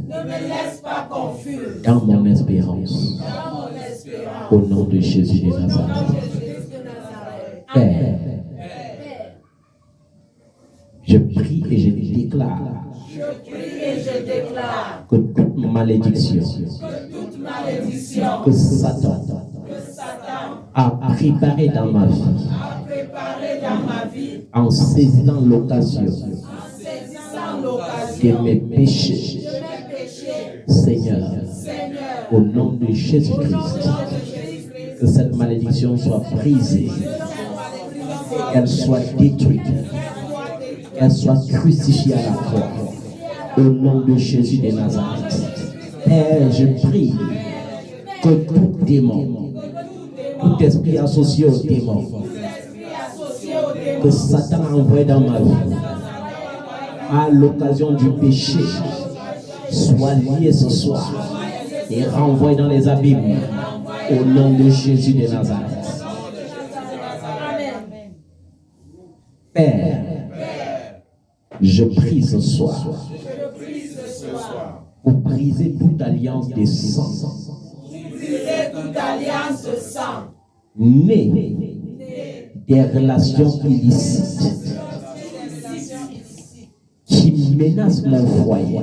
Ne me laisse pas confus. Dans mon espérance. Dans mon espérance. Au nom de Jésus de Nazareth. Père, je prie et je déclare. Je prie et je déclare Que toute malédiction. Que Satan a préparé dans ma vie. En saisissant l'occasion de mes péchés. Seigneur, au nom de Jésus-Christ, que cette malédiction soit brisée, qu'elle soit détruite, qu'elle soit crucifiée à la croix, au nom de Jésus de Nazareth. Père, je prie que tout démon, tout esprit associé au démon, que Satan a envoyé dans ma vie, à l'occasion du péché, soit lié ce soir et renvoyé dans les abîmes, au nom de Jésus de Nazareth. Père, je prie ce soir pour briser toute alliance de sang, née des relations illicites qui menacent mon foyer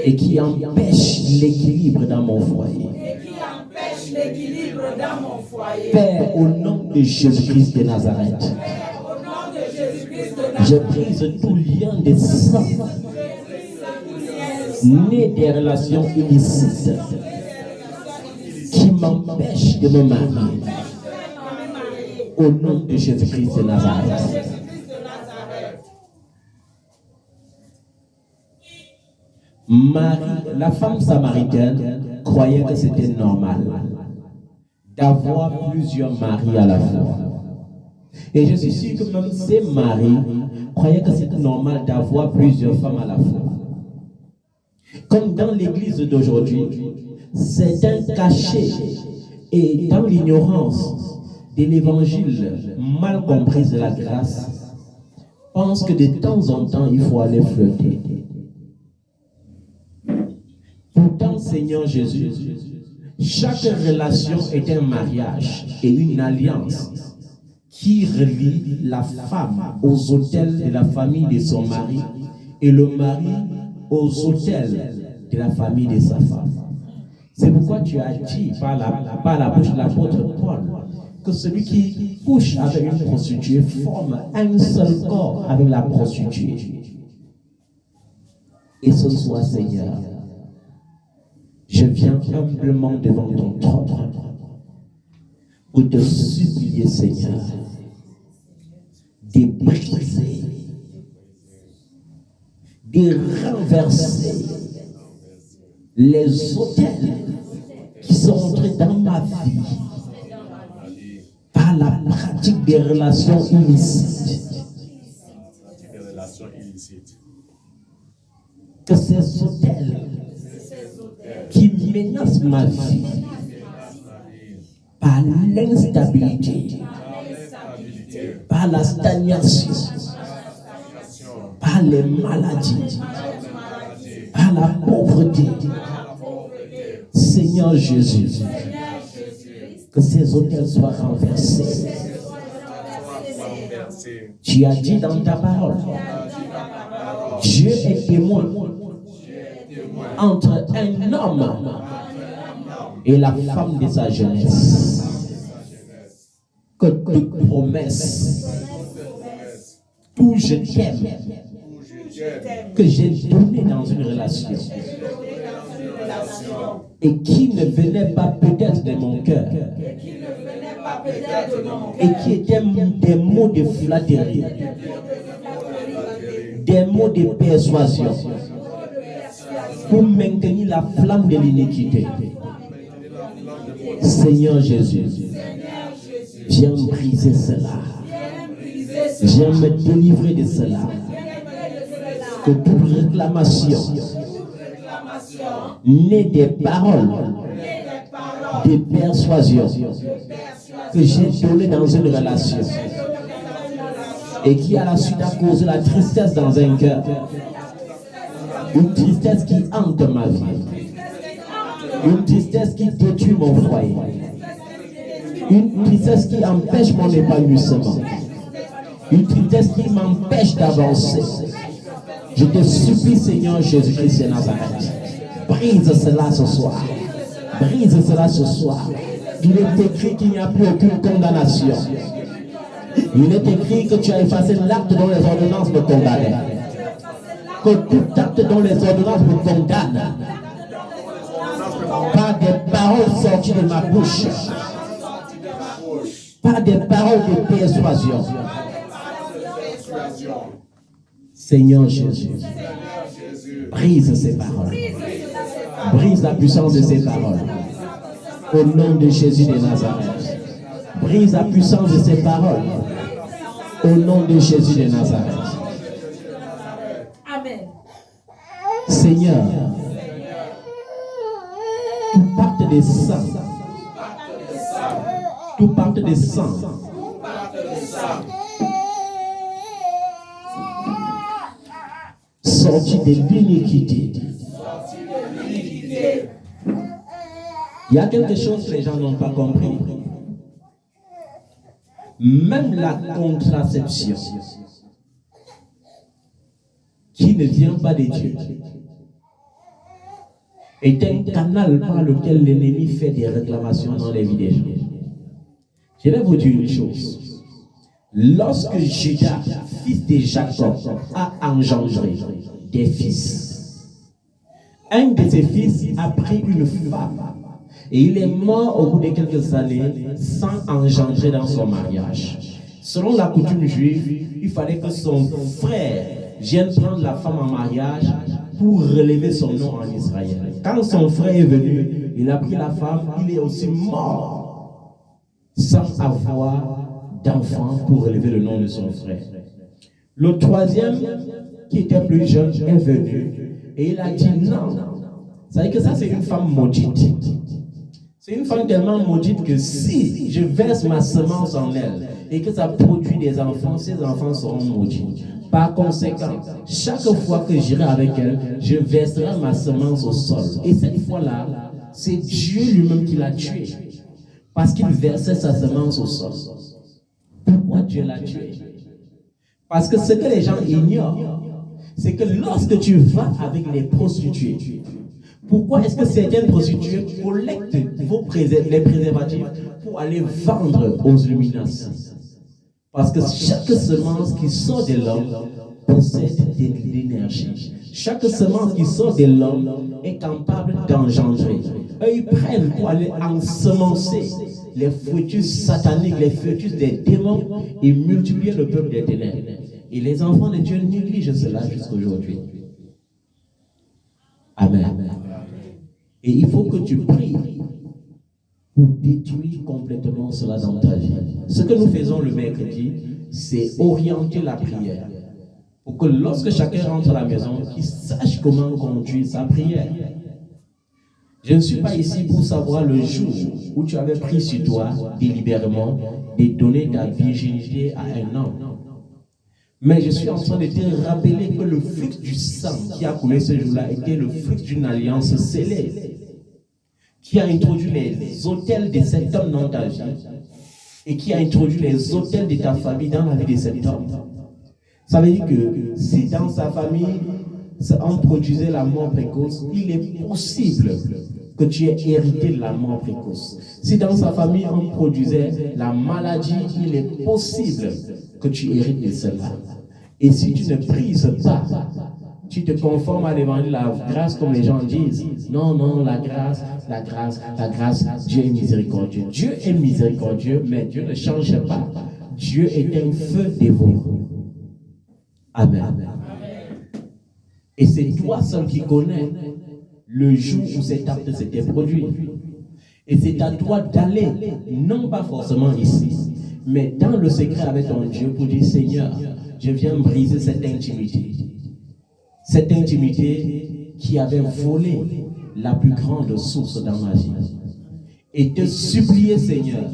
et qui empêchent l'équilibre dans mon foyer. Père, au nom de Jésus-Christ de Nazareth, je brise tout lien de sang né des relations illicites qui m'empêchent de me marier. Au nom de Jésus-Christ de Nazareth. Marie, la femme samaritaine, croyait que c'était normal d'avoir plusieurs maris à la fois. Et je suis sûr que même ces maris croyaient que c'était normal d'avoir plusieurs femmes à la fois. Comme dans l'église d'aujourd'hui, certains cachés et dans l'ignorance de l'évangile mal comprise de la grâce pensent que de temps en temps il faut aller flirter. Pourtant, Seigneur Jésus, chaque relation est un mariage et une alliance qui relie la femme aux autels de la famille de son mari et le mari aux autels de la famille de sa femme. C'est pourquoi tu as dit par la bouche de l'apôtre Paul que celui qui couche avec une prostituée forme un seul corps avec la prostituée. Et ce soir, Seigneur, je viens humblement devant ton trône pour te supplier, Seigneur, de briser, de renverser les autels qui sont entrés dans ma vie par la pratique des relations illicites. Que ces autels qui menacent ma vie par l'instabilité, par la stagnation, par les maladies, par la pauvreté. Seigneur Jésus, que ces autels soient renversés. Tu as dit dans ta parole, Dieu est témoin entre un homme et la femme de sa jeunesse. Que toute promesse, tout je t'aime, que j'ai donné dans une relation et qui ne venait pas peut-être de mon cœur et qui étaient des mots de flatterie, des mots de persuasion pour maintenir la flamme de l'iniquité. Seigneur Jésus, viens briser cela. Viens me délivrer de cela. que toute réclamation née des paroles de persuasion que j'ai données dans une relation et qui à la suite a causé la tristesse dans un cœur, une tristesse qui hante ma vie, une tristesse qui détruit mon foyer, une tristesse qui empêche mon épanouissement, une tristesse qui m'empêche d'avancer. Je te supplie, Seigneur Jésus-Christ de Nazareth, brise cela ce soir. Brise cela ce soir. Il est écrit qu'il n'y a plus aucune condamnation. Il est écrit que tu as effacé l'acte dont les ordonnances me condamnaient. Que tout acte dont les ordonnances me condamnent, par des paroles sorties de ma bouche, par des paroles de persuasion. Seigneur Jésus, brise ces paroles. Brise la puissance de ces paroles. Au nom de Jésus de Nazareth. Brise la puissance de ces paroles. Au nom de Jésus de Nazareth. Amen. Seigneur, tout pacte de sang, tout pacte de sang, sorti de l'iniquité. Il y a quelque chose que les gens n'ont pas compris. Même la contraception qui ne vient pas de Dieu est un canal par lequel l'ennemi fait des réclamations dans les vies des gens. Je vais vous dire une chose. Lorsque Judas, fils de Jacob, a engendré des fils, un de ses fils a pris une femme et il est mort au bout de quelques années sans engendrer dans son mariage. Selon la coutume juive, il fallait que son frère vienne prendre la femme en mariage pour relever son nom en Israël. Quand son frère est venu, il a pris la femme, il est aussi mort sans avoir d'enfant pour relever le nom de son frère. Le troisième, qui était plus jeune, est venu et il a dit non. Ça veut dire que ça c'est une femme maudite. C'est une femme tellement maudite que si je verse ma semence en elle et que ça produit des enfants, ces enfants seront maudits. Par conséquent, chaque fois que j'irai avec elle, je verserai ma semence au sol. Et cette fois-là, c'est Dieu lui-même qui l'a tué. Parce qu'il versait sa semence au sol. Pourquoi Dieu l'a tué? Parce que ce que les gens ignorent, c'est que lorsque tu vas avec les prostituées, pourquoi est-ce que certaines prostituées collectent les préservatifs pour aller vendre aux Illuminati? Parce que chaque semence qui sort de l'homme possède de l'énergie. Chaque semence qui sort de l'homme est capable d'engendrer. Eux, ils prennent pour aller ensemencer les fœtus sataniques, les fœtus des démons et multiplier le peuple des ténèbres. Et les enfants de Dieu négligent cela jusqu'à aujourd'hui. Amen. Et il faut que tu pries pour détruire complètement cela dans ta vie. Ce que nous faisons le mercredi, c'est orienter la prière. Pour que lorsque chacun rentre à la maison, il sache comment conduire sa prière. Je ne suis pas ici pour savoir le jour où tu avais pris sur toi délibérément de donner ta virginité à un homme. Mais je suis en train de te rappeler que le flux du sang qui a coulé ce jour-là était le flux d'une alliance scellée qui a introduit les autels de cet homme dans ta vie et qui a introduit les autels de ta famille dans la vie de cet homme. Ça veut dire que si dans sa famille on produisait la mort précoce, il est possible que tu aies hérité de la mort précoce. Si dans sa famille on produisait la maladie, il est possible que tu hérites de cela. Et si tu ne prises pas, tu te conformes à l'évangile de la grâce comme les gens disent. Non, non, la grâce, Dieu est miséricordieux. Dieu est miséricordieux, mais Dieu ne change pas. Dieu est un feu dévorant. Amen. Et c'est toi seul qui connais le jour où cet acte s'était produit. Et c'est à toi d'aller, non pas forcément ici, mais dans le secret avec ton Dieu pour dire, Seigneur, je viens briser cette intimité. cette intimité qui avait volé la plus grande source dans ma vie. Et te supplier, Seigneur,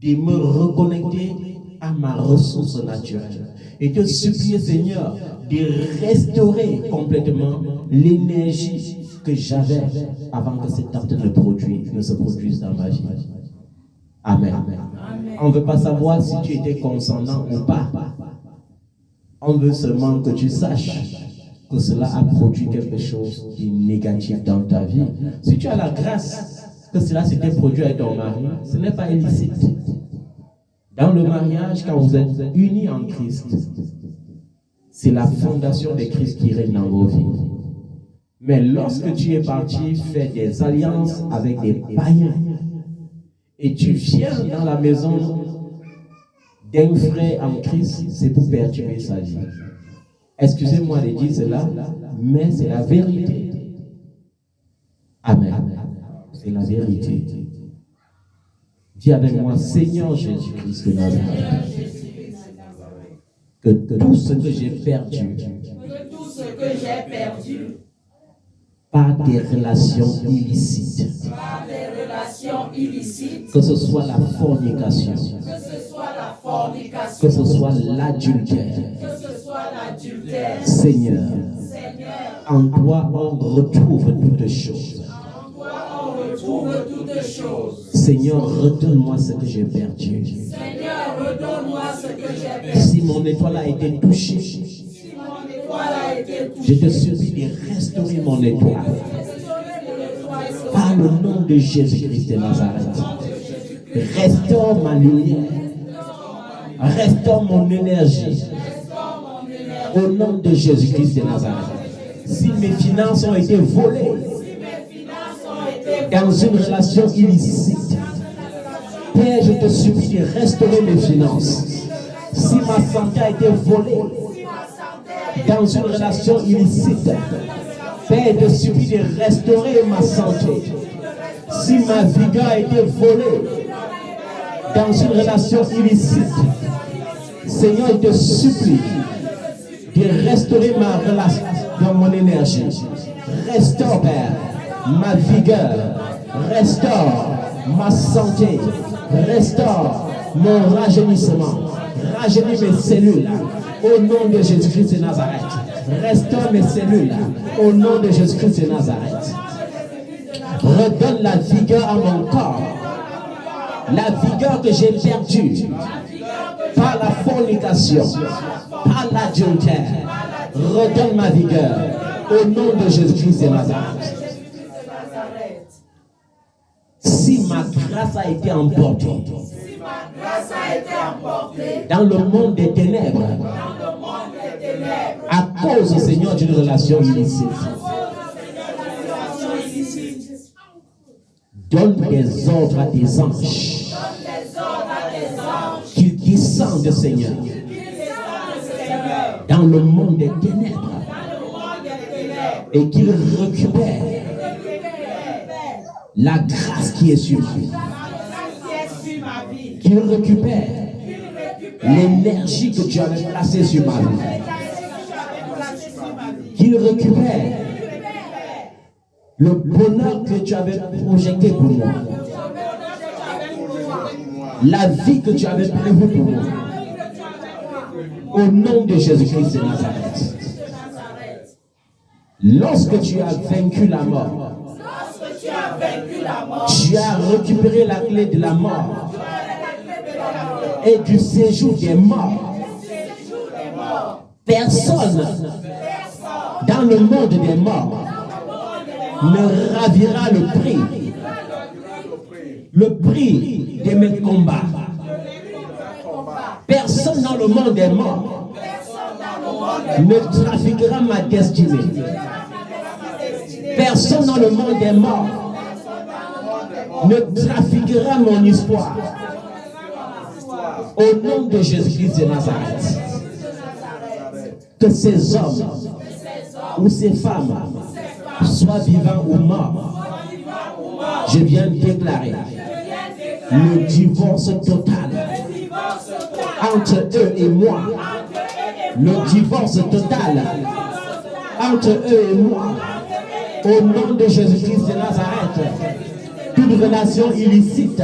de me reconnecter à ma ressource naturelle. Et te supplier, Seigneur, de restaurer complètement l'énergie que j'avais avant que cet acte ne se produise dans ma vie. Amen. On ne veut pas savoir si tu étais consentant ou pas. On veut seulement que tu saches que cela a produit quelque chose de négatif dans ta vie. Si tu as la grâce que cela s'était produit avec ton mari, ce n'est pas illicite. Dans le mariage, quand vous êtes unis en Christ, c'est la fondation de Christ qui règne dans vos vies. Mais lorsque tu es parti faire des alliances avec des païens, et tu viens dans la maison d'un frère en Christ, c'est pour perturber sa vie. Excusez-moi de dire cela, mais c'est la vérité. Amen. C'est la vérité. Dis avec moi, Seigneur Jésus-Christ de Nazareth, que tout ce que j'ai perdu, par des relations illicites, que ce soit la fornication, que ce soit l'adultère, Seigneur, en toi on retrouve toutes choses. Seigneur, redonne-moi ce que j'ai perdu. Si mon étoile a été touchée, je te supplie de restaurer mon étoile. Par le nom de Jésus-Christ de Nazareth. Restaure ma lumière. Restaure mon énergie. Au nom de Jésus-Christ de Nazareth. Si mes finances ont été volées dans une relation illicite, Père, je te supplie de restaurer mes finances. Si ma santé a été volée dans une relation illicite, Père, je te supplie de restaurer ma santé. Si ma vigueur a été volée dans une relation illicite, Seigneur, je te supplie de restaurer ma relation dans mon énergie. Restaure, Père, ma vigueur. Restaure ma santé. Restaure mon rajeunissement. Rajeunis mes cellules au nom de Jésus-Christ de Nazareth. Restaure mes cellules au nom de Jésus-Christ de Nazareth. Redonne la vigueur à mon corps. La vigueur que j'ai perdue par la fornication, par l'adultère. Redonne ma vigueur au nom de Jésus-Christ de Nazareth. Si ma grâce a été emportée dans le monde des ténèbres, à cause, Seigneur, d'une relation illicite, donne des ordres à tes anges qu'ils descendent, Seigneur, dans le monde des ténèbres et qu'ils récupèrent la grâce qui est sur ma vie, qu'il récupère l'énergie que tu avais placée sur ma vie, qu'il récupère le bonheur que tu avais projeté pour moi, la vie que tu avais prévue pour moi, au nom de Jésus-Christ de Nazareth. Lorsque tu as vaincu la mort, tu as récupéré la clé de la mort et du séjour des morts. Personne dans le monde des morts ne ravira le prix de mes combats. Personne dans le monde des morts ne trafiquera ma destinée. Personne dans le monde des morts ne trafiquera mon histoire. Au nom de Jésus-Christ de Nazareth, que ces hommes ou ces femmes soient vivants ou morts, je viens de déclarer le divorce total entre eux et moi. Le divorce total entre eux et moi. Au nom de Jésus-Christ de Nazareth, toute relation illicite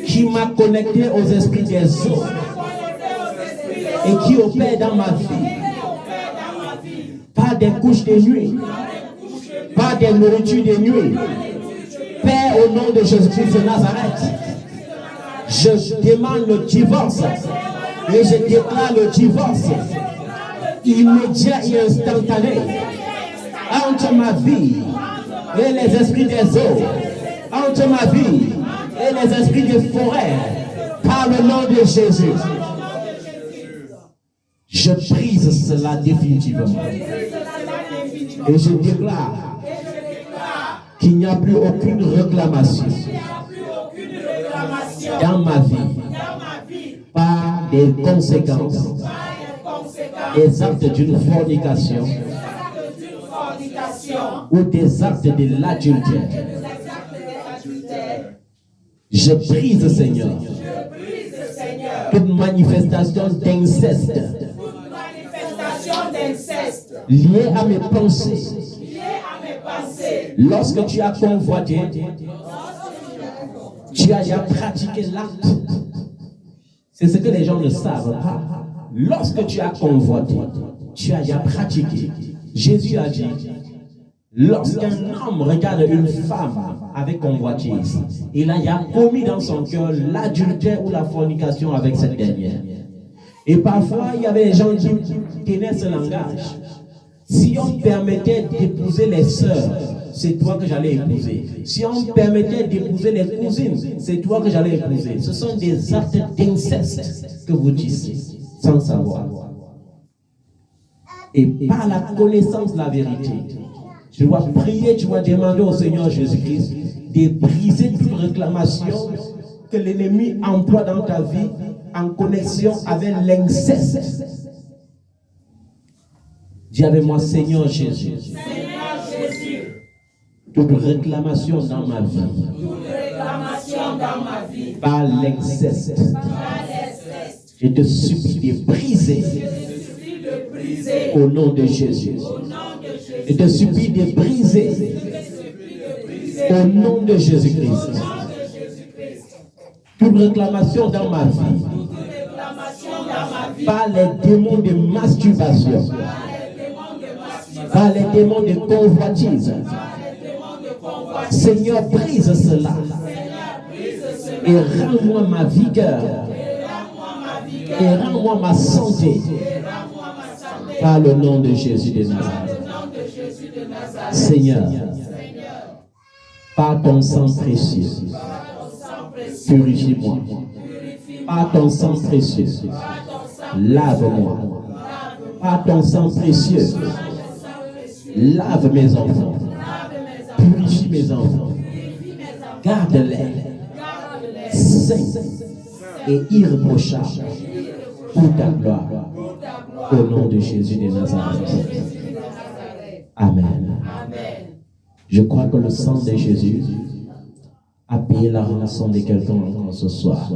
qui m'a connecté aux esprits des eaux et qui opère dans ma vie, par des couches de nuit, par des nourritures de nuit, Père, au nom de Jésus-Christ de Nazareth, je demande le divorce et je déclare le divorce immédiat et instantané entre ma vie et les esprits des eaux, entre ma vie et les esprits des forêts, par le nom de Jésus. Je brise cela définitivement. Et je déclare qu'il n'y a plus aucune réclamation dans ma vie par des conséquences des actes d'une fornication ou des actes de l'adultère. Je brise, Seigneur, toute manifestation d'inceste liée à mes pensées. Lorsque tu as convoité, tu as déjà pratiqué l'acte. C'est ce que les gens ne savent pas. Lorsque tu as convoité, tu as déjà pratiqué. Jésus a dit, lorsqu'un homme regarde une femme avec convoitise, il a déjà commis dans son cœur l'adultère ou la fornication avec cette dernière. Et parfois, il y avait des gens qui tenaient ce langage. Si on me permettait d'épouser les sœurs, c'est toi que j'allais épouser. Si on me permettait d'épouser les cousines, c'est toi que j'allais épouser. Ce sont des actes d'inceste que vous dites, sans savoir. Et par la connaissance de la vérité, tu dois prier, tu dois demander au Seigneur Jésus-Christ de briser toute réclamation que l'ennemi emploie dans ta vie en connexion avec l'inceste. Dis avec moi, Seigneur Jésus. Toute réclamation dans ma vie, par l'inceste, je te supplie de briser au nom de Jésus. Je te supplie de briser au nom de Jésus-Christ. Toute réclamation dans ma vie, par les démons de masturbation, par les démons de convoitise. Seigneur, brise cela et rends-moi ma vigueur et rends-moi ma santé par le nom de Jésus de Nazareth. Seigneur, par ton sang précieux, purifie-moi. Par ton sang précieux, lave-moi. Par ton sang précieux, lave mes enfants. Purifie mes enfants. Garde-les saints et irréprochables pour ta gloire. Au nom de Jésus de Nazareth. Amen. Je crois que le sang de Jésus a payé la rançon de quelqu'un encore ce soir.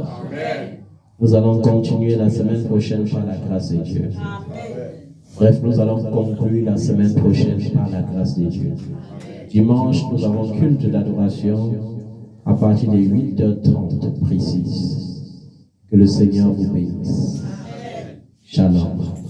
Nous allons continuer la semaine prochaine par la grâce de Dieu. Bref, nous allons conclure la semaine prochaine par la grâce de Dieu. Dimanche, nous avons culte d'adoration à partir de 8h30 précise. Que le Seigneur vous bénisse. Shalom.